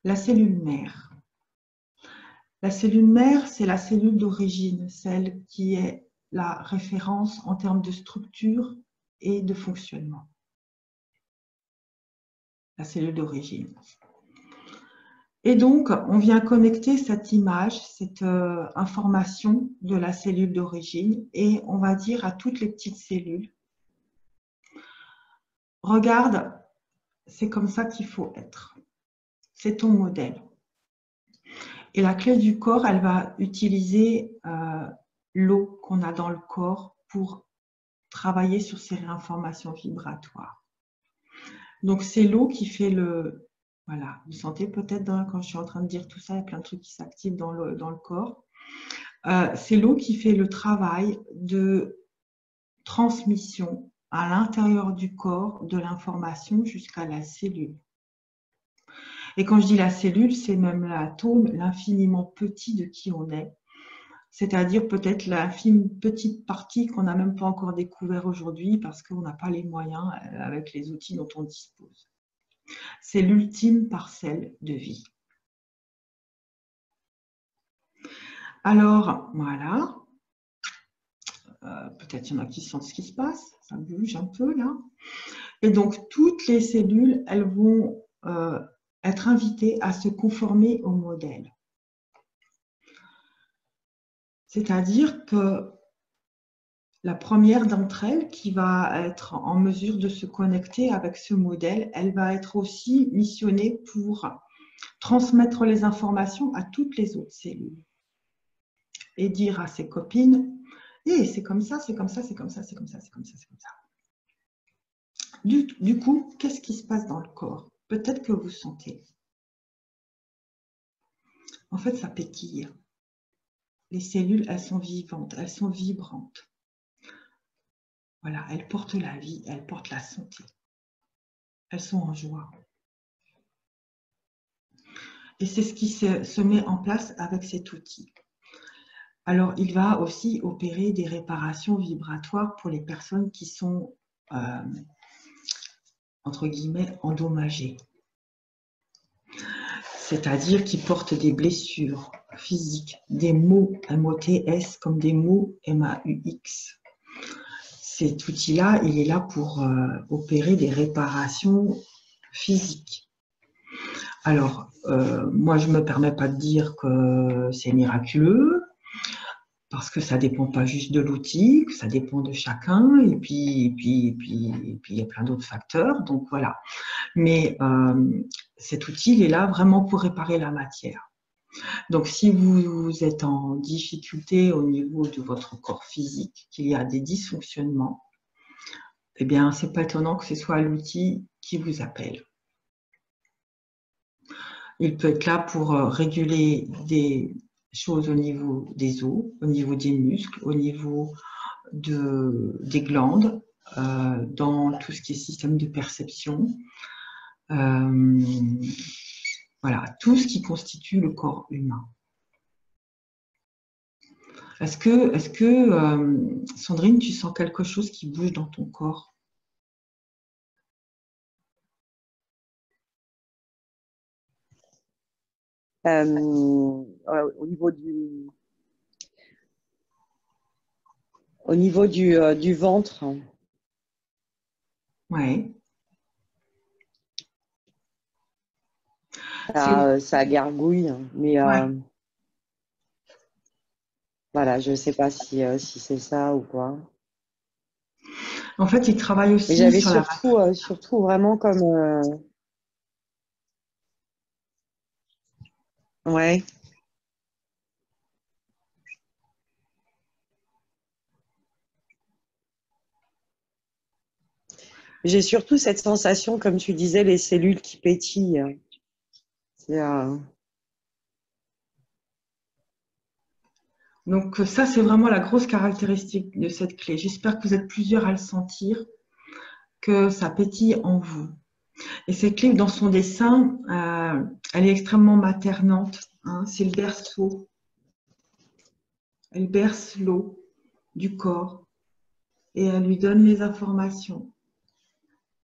la cellule mère. La cellule mère, c'est la cellule d'origine, celle qui est la référence en termes de structure et de fonctionnement. La cellule d'origine. Et donc, on vient connecter cette image, cette information de la cellule d'origine et on va dire à toutes les petites cellules, regarde, c'est comme ça qu'il faut être. C'est ton modèle. Et la clé du corps, elle va utiliser l'eau qu'on a dans le corps pour travailler sur ces réinformations vibratoires. Donc, c'est l'eau qui fait le... Voilà, vous sentez peut-être quand je suis en train de dire tout ça, il y a plein de trucs qui s'activent dans le corps. C'est l'eau qui fait le travail de transmission à l'intérieur du corps de l'information jusqu'à la cellule. Et quand je dis la cellule, c'est même l'atome, l'infiniment petit de qui on est. C'est-à-dire peut-être l'infime petite partie qu'on n'a même pas encore découvert aujourd'hui parce qu'on n'a pas les moyens avec les outils dont on dispose. C'est l'ultime parcelle de vie. Alors, voilà. Peut-être il y en a qui sentent ce qui se passe. Ça bouge un peu là. Et donc, toutes les cellules, elles vont être invitées à se conformer au modèle. C'est-à-dire que la première d'entre elles qui va être en mesure de se connecter avec ce modèle, elle va être aussi missionnée pour transmettre les informations à toutes les autres cellules et dire à ses copines « Eh, c'est comme ça, c'est comme ça, c'est comme ça, c'est comme ça, c'est comme ça, c'est comme ça. » Du coup, qu'est-ce qui se passe dans le corps? Peut-être que vous sentez. En fait, ça pétille. Les cellules, elles sont vivantes, elles sont vibrantes. Voilà, elles portent la vie, elles portent la santé. Elles sont en joie. Et c'est ce qui se met en place avec cet outil. Alors, il va aussi opérer des réparations vibratoires pour les personnes qui sont, entre guillemets, endommagées. C'est-à-dire qui portent des blessures physiques, des mots MOTS comme des mots MAUX. cet outil-là, il est là pour opérer des réparations physiques. Alors, moi, je ne me permets pas de dire que c'est miraculeux, parce que ça ne dépend pas juste de l'outil, que ça dépend de chacun, et puis il y a plein d'autres facteurs, donc voilà. Mais cet outil, il est là vraiment pour réparer la matière. Donc, si vous êtes en difficulté au niveau de votre corps physique, qu'il y a des dysfonctionnements, eh bien, ce n'est pas étonnant que ce soit l'outil qui vous appelle. Il peut être là pour réguler des choses au niveau des os, au niveau des muscles, au niveau des glandes, dans tout ce qui est système de perception. Voilà, tout ce qui constitue le corps humain. Est-ce que Sandrine, tu sens quelque chose qui bouge dans ton corps? Au niveau du ventre. Ouais. Ça gargouille, mais Ouais. voilà, je ne sais pas si c'est ça ou quoi. En fait, il travaille aussi Mais j'avais sur la... surtout vraiment comme... Ouais. J'ai surtout cette sensation, comme tu disais, les cellules qui pétillent. Donc ça, c'est vraiment la grosse caractéristique de cette clé. J'espère que vous êtes plusieurs à le sentir, que ça pétille en vous. Et cette clé, dans son dessin, elle est extrêmement maternante. Hein, c'est le berceau. Elle berce l'eau du corps et elle lui donne les informations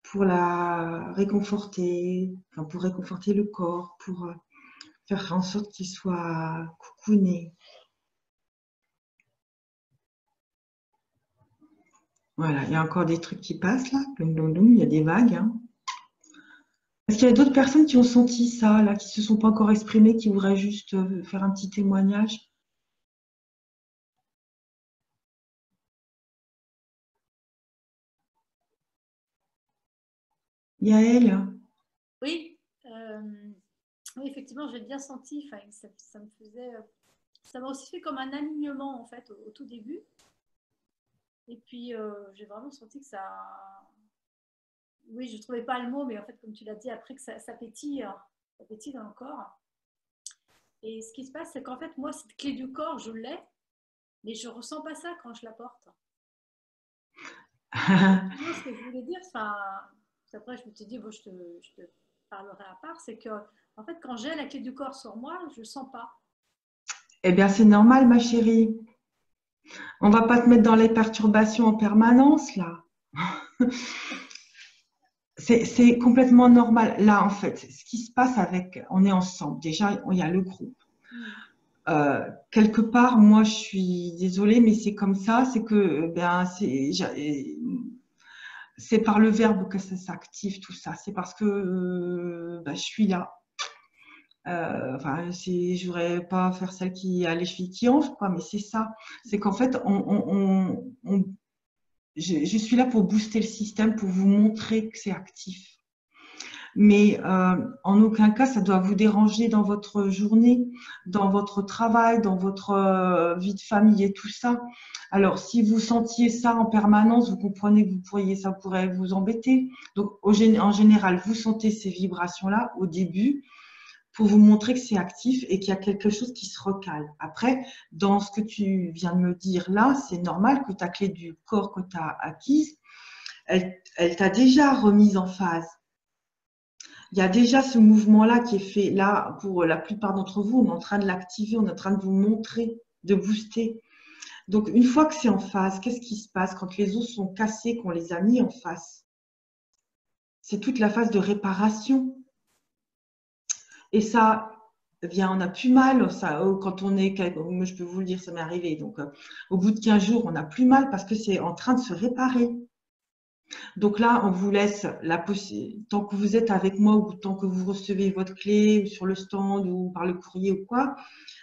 pour la réconforter, enfin pour réconforter le corps, pour faire en sorte qu'il soit coucouné. Voilà, il y a encore des trucs qui passent là, il y a des vagues. Hein. Est-ce qu'il y a d'autres personnes qui ont senti ça, là, qui ne se sont pas encore exprimées, qui voudraient juste faire un petit témoignage? Yael? Oui, oui, effectivement, j'ai bien senti. Enfin, ça me faisait, ça m'a aussi fait comme un alignement en fait au tout début. Et puis j'ai vraiment senti que ça, oui, je trouvais pas le mot, mais en fait, comme tu l'as dit, après que ça pétille dans le corps. Et ce qui se passe, c'est qu'en fait, moi, cette clé du corps, je l'ai, mais je ressens pas ça quand je la porte. Moi, ce que je voulais dire, enfin, après, je me suis dit, bon, je te parlerai à part, c'est que, en fait, quand j'ai la clé du corps sur moi, je ne sens pas. Eh bien, c'est normal, ma chérie. On ne va pas te mettre dans les perturbations en permanence, là. C'est complètement normal. Là, en fait, ce qui se passe on est ensemble. Déjà, il y a le groupe. Quelque part, moi, je suis désolée, mais c'est comme ça. C'est que, c'est par le verbe que ça s'active, tout ça. C'est parce que je suis là. Je voudrais pas faire celle qui a les chevilles qui enflent, quoi, mais c'est ça. C'est qu'en fait, je suis là pour booster le système, pour vous montrer que c'est actif. Mais en aucun cas, ça doit vous déranger dans votre journée, dans votre travail, dans votre vie de famille et tout ça. Alors, si vous sentiez ça en permanence, vous comprenez que ça pourrait vous embêter. Donc, en général, vous sentez ces vibrations-là au début pour vous montrer que c'est actif et qu'il y a quelque chose qui se recale. Après, dans ce que tu viens de me dire là, c'est normal que ta clé du corps que tu as acquise, elle t'a déjà remise en phase. Il y a déjà ce mouvement-là qui est fait. Là, pour la plupart d'entre vous, on est en train de l'activer, on est en train de vous montrer, de booster. Donc, une fois que c'est en phase, qu'est-ce qui se passe quand les os sont cassés, qu'on les a mis en face? C'est toute la phase de réparation. Et ça, eh bien, on n'a plus mal. Ça, quand on est, moi, je peux vous le dire, ça m'est arrivé. Donc, au bout de 15 jours, on n'a plus mal parce que c'est en train de se réparer. Donc là, on vous laisse la possibilité, tant que vous êtes avec moi ou tant que vous recevez votre clé ou sur le stand ou par le courrier ou quoi,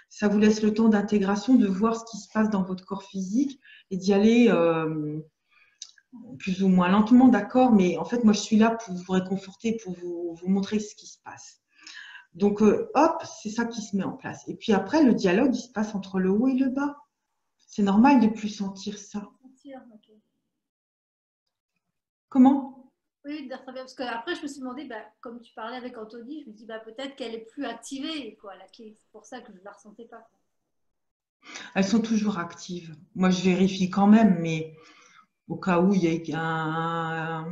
ça vous laisse le temps d'intégration, de voir ce qui se passe dans votre corps physique et d'y aller plus ou moins lentement, d'accord, mais en fait, moi, je suis là pour vous réconforter, pour vous montrer ce qui se passe. Donc, hop, c'est ça qui se met en place. Et puis après, le dialogue, il se passe entre le haut et le bas. C'est normal de plus sentir ça. Ok. Comment? Oui, très bien. Parce qu'après, je me suis demandé, bah, comme tu parlais avec Anthony, je me dis bah, peut-être qu'elle est plus activée, quoi, la clé. C'est pour ça que je ne la ressentais pas. Quoi. Elles sont toujours actives. Moi, je vérifie quand même, mais au cas où il y a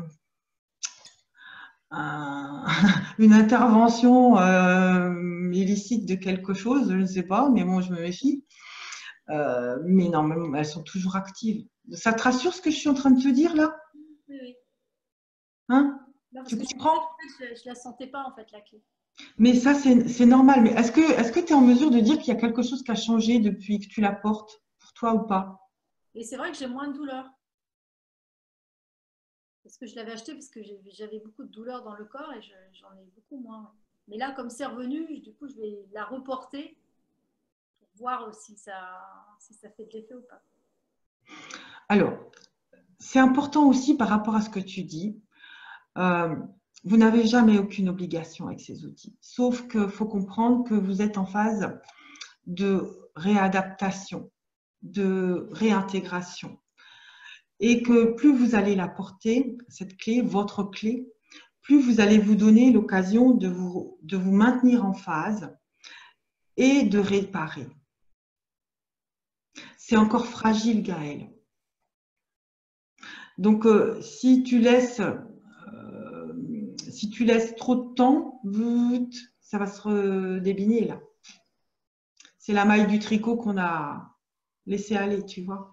une intervention illicite de quelque chose, je ne sais pas, mais bon, je me méfie. Mais non, elles sont toujours actives. Ça te rassure ce que je suis en train de te dire là? Oui, oui. Hein? Non, parce Tu que comprends? je ne la sentais pas, en fait, la clé. Mais ça, c'est normal. Mais est-ce que tu es en mesure de dire qu'il y a quelque chose qui a changé depuis que tu la portes, pour toi ou pas? Et c'est vrai que j'ai moins de douleur. Parce que je l'avais acheté parce que j'avais beaucoup de douleur dans le corps et j'en ai beaucoup moins. Ouais. Mais là, comme c'est revenu, du coup, je vais la reporter pour voir si ça fait de l'effet ou pas. Alors, c'est important aussi par rapport à ce que tu dis. Vous n'avez jamais aucune obligation avec ces outils. Sauf qu'il faut comprendre que vous êtes en phase de réadaptation, de réintégration. Et que plus vous allez la porter, cette clé, votre clé, plus vous allez vous donner l'occasion de vous maintenir en phase et de réparer. C'est encore fragile, Gaëlle. Donc, si tu laisses trop de temps, ça va se débiner là. C'est la maille du tricot qu'on a laissé aller, tu vois.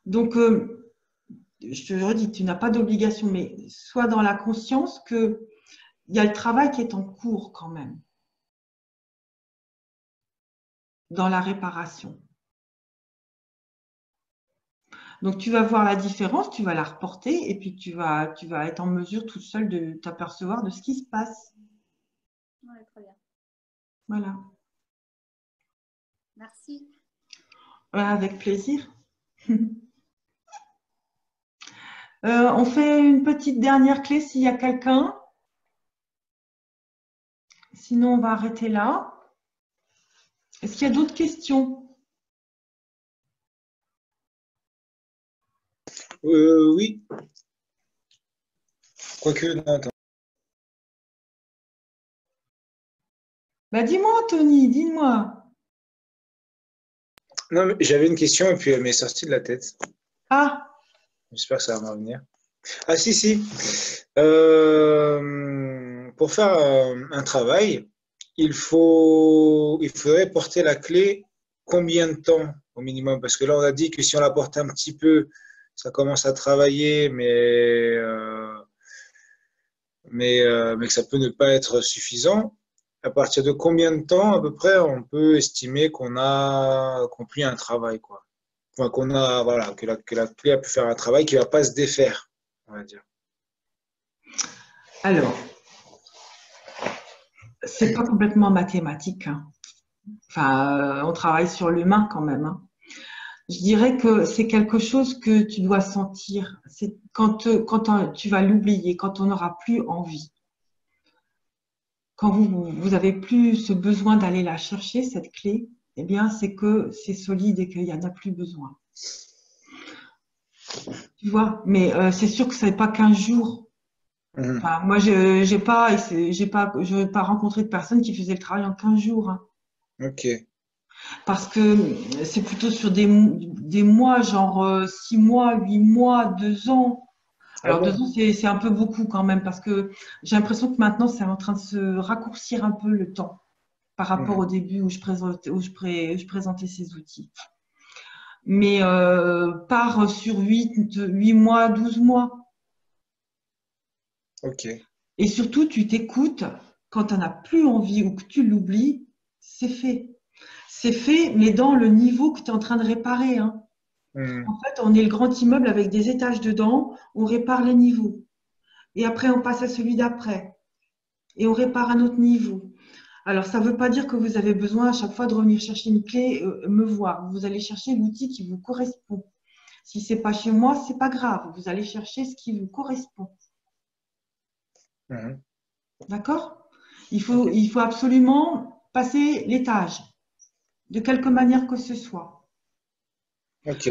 Donc, je te redis, tu n'as pas d'obligation, mais sois dans la conscience qu'il y a le travail qui est en cours quand même, dans la réparation. Donc, tu vas voir la différence, tu vas la reporter et puis tu vas être en mesure toute seule de t'apercevoir de ce qui se passe. Oui, très bien. Voilà. Merci. Avec plaisir. On fait une petite dernière clé s'il y a quelqu'un. Sinon, on va arrêter là. Est-ce qu'il y a d'autres questions? Oui. Quoique, non, attends. Bah, dis-moi, Tony, dis-moi. Non, mais j'avais une question et puis elle m'est sortie de la tête. Ah, J'espère que ça va me revenir. Ah, si. Pour faire un travail, il faudrait porter la clé combien de temps au minimum? Parce que là, on a dit que si on la porte un petit peu, ça commence à travailler, mais que ça peut ne pas être suffisant. À partir de combien de temps, à peu près, on peut estimer qu'on a accompli un travail, quoi. Enfin, que la clé a pu faire un travail qui ne va pas se défaire, on va dire. alors, c'est pas complètement mathématique, hein. Enfin, on travaille sur l'humain quand même, hein. Je dirais que c'est quelque chose que tu dois sentir. C'est quand tu vas l'oublier, quand on n'aura plus envie. Quand vous avez plus ce besoin d'aller la chercher, cette clé, eh bien, c'est que c'est solide et qu'il n'y en a plus besoin. Tu vois, mais c'est sûr que ce n'est pas 15 jours. Enfin, moi, je n'ai pas rencontré de personne qui faisait le travail en 15 jours, hein. Ok. Parce que c'est plutôt sur des mois, genre 6 mois, 8 mois, 2 ans. Alors, Ah bon? 2 ans, c'est un peu beaucoup quand même, parce que j'ai l'impression que maintenant, c'est en train de se raccourcir un peu le temps par rapport au début où je présentais ces outils. Mais part sur 8 mois, 12 mois. Ok. Et surtout, tu t'écoutes quand tu n'en as plus envie ou que tu l'oublies, c'est fait. C'est fait, mais dans le niveau que tu es en train de réparer. Hein. En fait, on est le grand immeuble avec des étages dedans, on répare les niveaux. Et après, on passe à celui d'après. Et on répare un autre niveau. Alors, ça ne veut pas dire que vous avez besoin à chaque fois de revenir chercher une clé, me voir. Vous allez chercher l'outil qui vous correspond. Si ce n'est pas chez moi, ce n'est pas grave. Vous allez chercher ce qui vous correspond. D'accord ? Il faut absolument passer l'étage, de quelque manière que ce soit. Ok.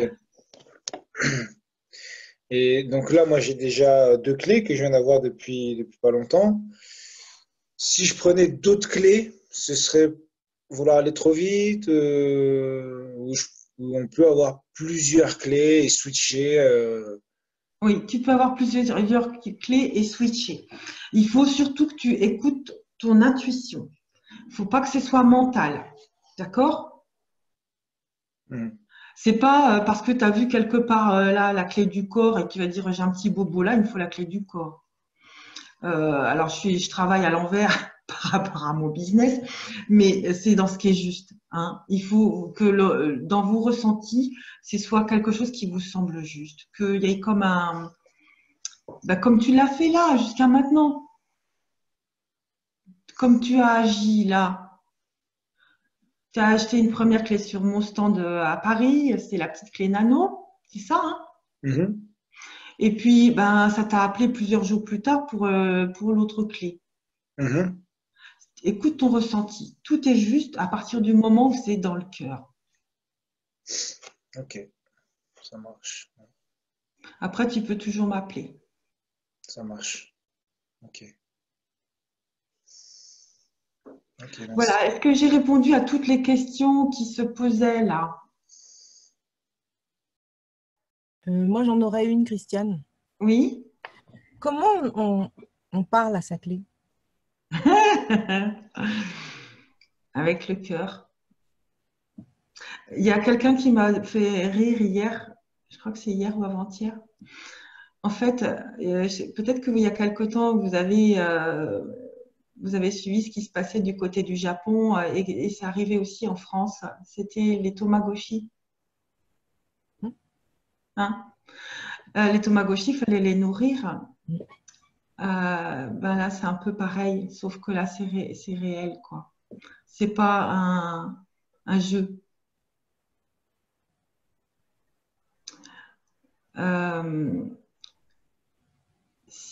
Et donc là, moi, j'ai déjà 2 clés que je viens d'avoir depuis pas longtemps. Si je prenais d'autres clés, ce serait vouloir aller trop vite, où on peut avoir plusieurs clés et switcher. Oui, tu peux avoir plusieurs clés et switcher. Il faut surtout que tu écoutes ton intuition. Il ne faut pas que ce soit mental. D'accord ? C'est pas parce que tu as vu quelque part là la clé du corps et que tu vas dire j'ai un petit bobo là, il me faut la clé du corps. Alors je travaille à l'envers par rapport à mon business, mais c'est dans ce qui est juste. Hein. Il faut que dans vos ressentis, ce soit quelque chose qui vous semble juste, qu'il y ait comme comme tu l'as fait là jusqu'à maintenant, comme tu as agi là. Tu as acheté une première clé sur mon stand à Paris, c'est la petite clé nano, c'est ça, hein? Et puis, ça t'a appelé plusieurs jours plus tard pour l'autre clé. Écoute ton ressenti. Tout est juste à partir du moment où c'est dans le cœur. Ok, ça marche. Après, tu peux toujours m'appeler. Ça marche. Ok. Voilà, est-ce que j'ai répondu à toutes les questions qui se posaient là? Moi, j'en aurais une, Christiane. Oui. Comment on parle à sa clé? Avec le cœur. Il y a quelqu'un qui m'a fait rire hier, je crois que c'est hier ou avant-hier. En fait, peut-être qu'il y a quelque temps, vous avez suivi ce qui se passait du côté du Japon et c'est arrivé aussi en France. C'était les Tamagotchi. Hein? Les Tamagotchi, il fallait les nourrir. Là, c'est un peu pareil, sauf que là, c'est réel, quoi. C'est pas un jeu.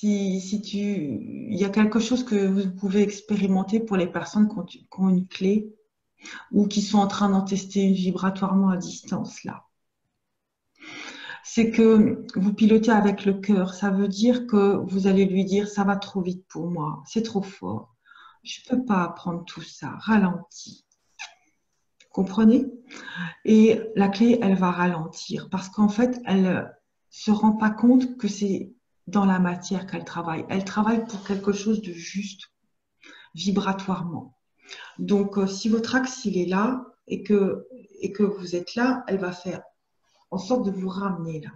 Il y a quelque chose que vous pouvez expérimenter pour les personnes qui ont une clé ou qui sont en train d'en tester une vibratoirement à distance, là. C'est que vous pilotez avec le cœur. Ça veut dire que vous allez lui dire, ça va trop vite pour moi, c'est trop fort. Je ne peux pas apprendre tout ça, ralentis. Comprenez? Et la clé, elle va ralentir parce qu'en fait, elle ne se rend pas compte que c'est dans la matière qu'elle travaille. Elle travaille pour quelque chose de juste, vibratoirement. Donc, si votre axe, il est là et que vous êtes là, elle va faire en sorte de vous ramener là.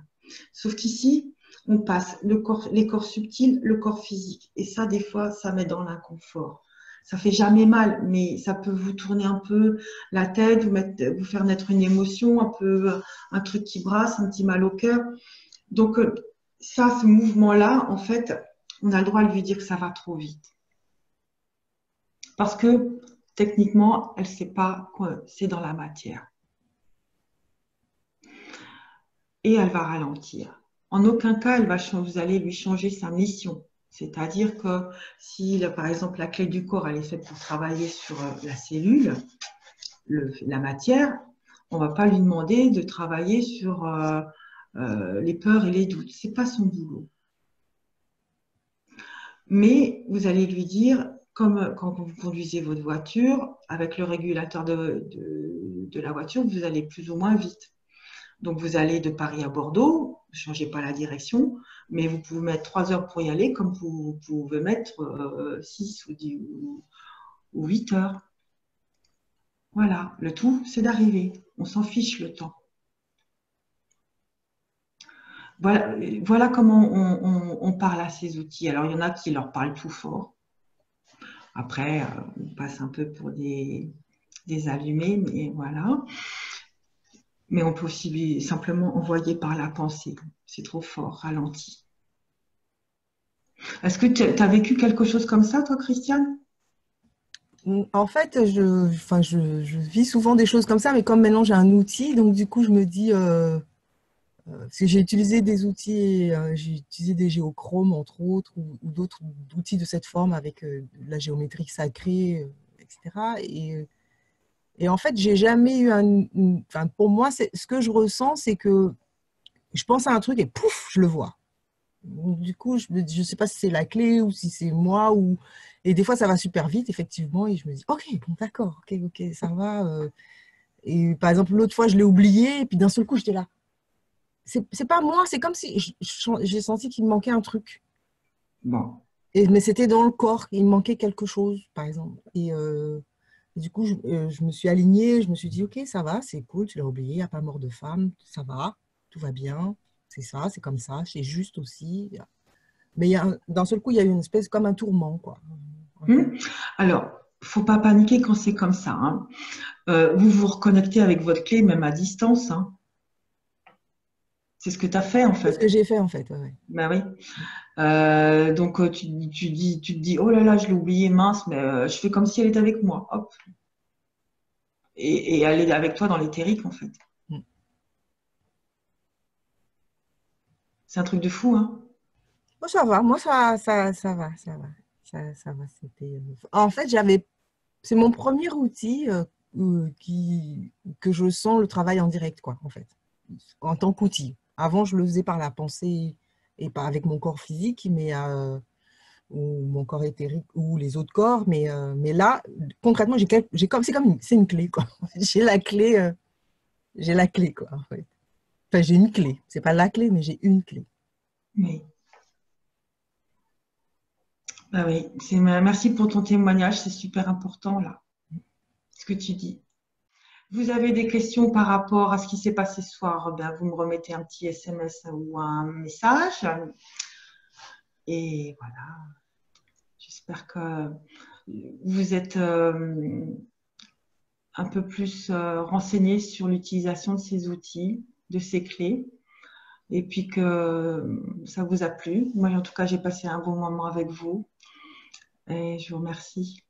Sauf qu'ici, on passe les corps subtils, le corps physique. Et ça, des fois, ça met dans l'inconfort. Ça fait jamais mal, mais ça peut vous tourner un peu la tête, vous faire naître une émotion, un truc qui brasse, un petit mal au cœur. Donc, ce mouvement-là, en fait, on a le droit de lui dire que ça va trop vite. Parce que, techniquement, elle ne sait pas que c'est dans la matière. Et elle va ralentir. En aucun cas, vous allez lui changer sa mission. C'est-à-dire que si, par exemple, la clé du corps, elle est faite pour travailler sur la cellule, la matière, on ne va pas lui demander de travailler sur les peurs et les doutes. Ce n'est pas son boulot. Mais vous allez lui dire, comme quand vous conduisez votre voiture, avec le régulateur de la voiture, vous allez plus ou moins vite. Donc, vous allez de Paris à Bordeaux, ne changez pas la direction, mais vous pouvez mettre 3 heures pour y aller, comme vous pouvez mettre 6 ou 8 heures. Voilà, le tout, c'est d'arriver. On s'en fiche le temps. Voilà comment on parle à ces outils. Alors, il y en a qui leur parlent tout fort. Après, on passe un peu pour des allumés, mais voilà. Mais on peut aussi simplement envoyer par la pensée. C'est trop fort, ralenti. Est-ce que tu as vécu quelque chose comme ça, toi, Christiane? En fait, je vis souvent des choses comme ça, mais comme maintenant j'ai un outil, donc du coup, je me dis, parce que j'ai utilisé des outils, j'ai utilisé des géochromes, entre autres, ou d'autres outils de cette forme avec la géométrie sacrée, etc. Et en fait, j'ai jamais eu enfin, pour moi, ce que je ressens, c'est que je pense à un truc et pouf, je le vois. Donc, du coup, je ne sais pas si c'est la clé ou si c'est moi. Et des fois, ça va super vite, effectivement. Et je me dis, OK, bon, d'accord, OK, ça va. Et par exemple, l'autre fois, je l'ai oublié. Et puis d'un seul coup, j'étais là. C'est pas moi, c'est comme si j'ai senti qu'il me manquait un truc. Bon. Mais c'était dans le corps, il me manquait quelque chose, par exemple. Et du coup, je me suis alignée, je me suis dit, OK, ça va, c'est cool, tu l'as oublié, il n'y a pas mort de femme, ça va, tout va bien, c'est ça, c'est comme ça, c'est juste aussi. Mais d'un seul coup, il y a eu une espèce comme un tourment, quoi. Alors, faut pas paniquer quand c'est comme ça, hein. Vous vous reconnectez avec votre clé, même à distance, hein. C'est ce que tu as fait, en C'est ce fait. que j'ai fait, en fait. Ouais. Ben oui. Donc, tu te dis, oh là là, je l'ai oublié, mince, mais je fais comme si elle était avec moi. Hop. Et elle est avec toi dans l'éthérique, en fait. Mm. C'est un truc de fou, hein. Bon, ça va, moi, ça va, ça va. Ça va, c'était... En fait, c'est mon premier outil que je sens le travail en direct, quoi, en fait, en tant qu'outil. Avant, je le faisais par la pensée et pas avec mon corps physique, ou mon corps éthérique, ou les autres corps, mais là, concrètement, c'est une clé, quoi. J'ai la clé, quoi, en fait. Enfin, j'ai une clé. C'est pas la clé, mais j'ai une clé. Oui. Ben oui. Merci pour ton témoignage, c'est super important, là, ce que tu dis. Vous avez des questions par rapport à ce qui s'est passé ce soir, ben, vous me remettez un petit SMS ou un message. Et voilà, j'espère que vous êtes un peu plus renseigné sur l'utilisation de ces outils, de ces clés, et puis que ça vous a plu. Moi, en tout cas, j'ai passé un bon moment avec vous et je vous remercie.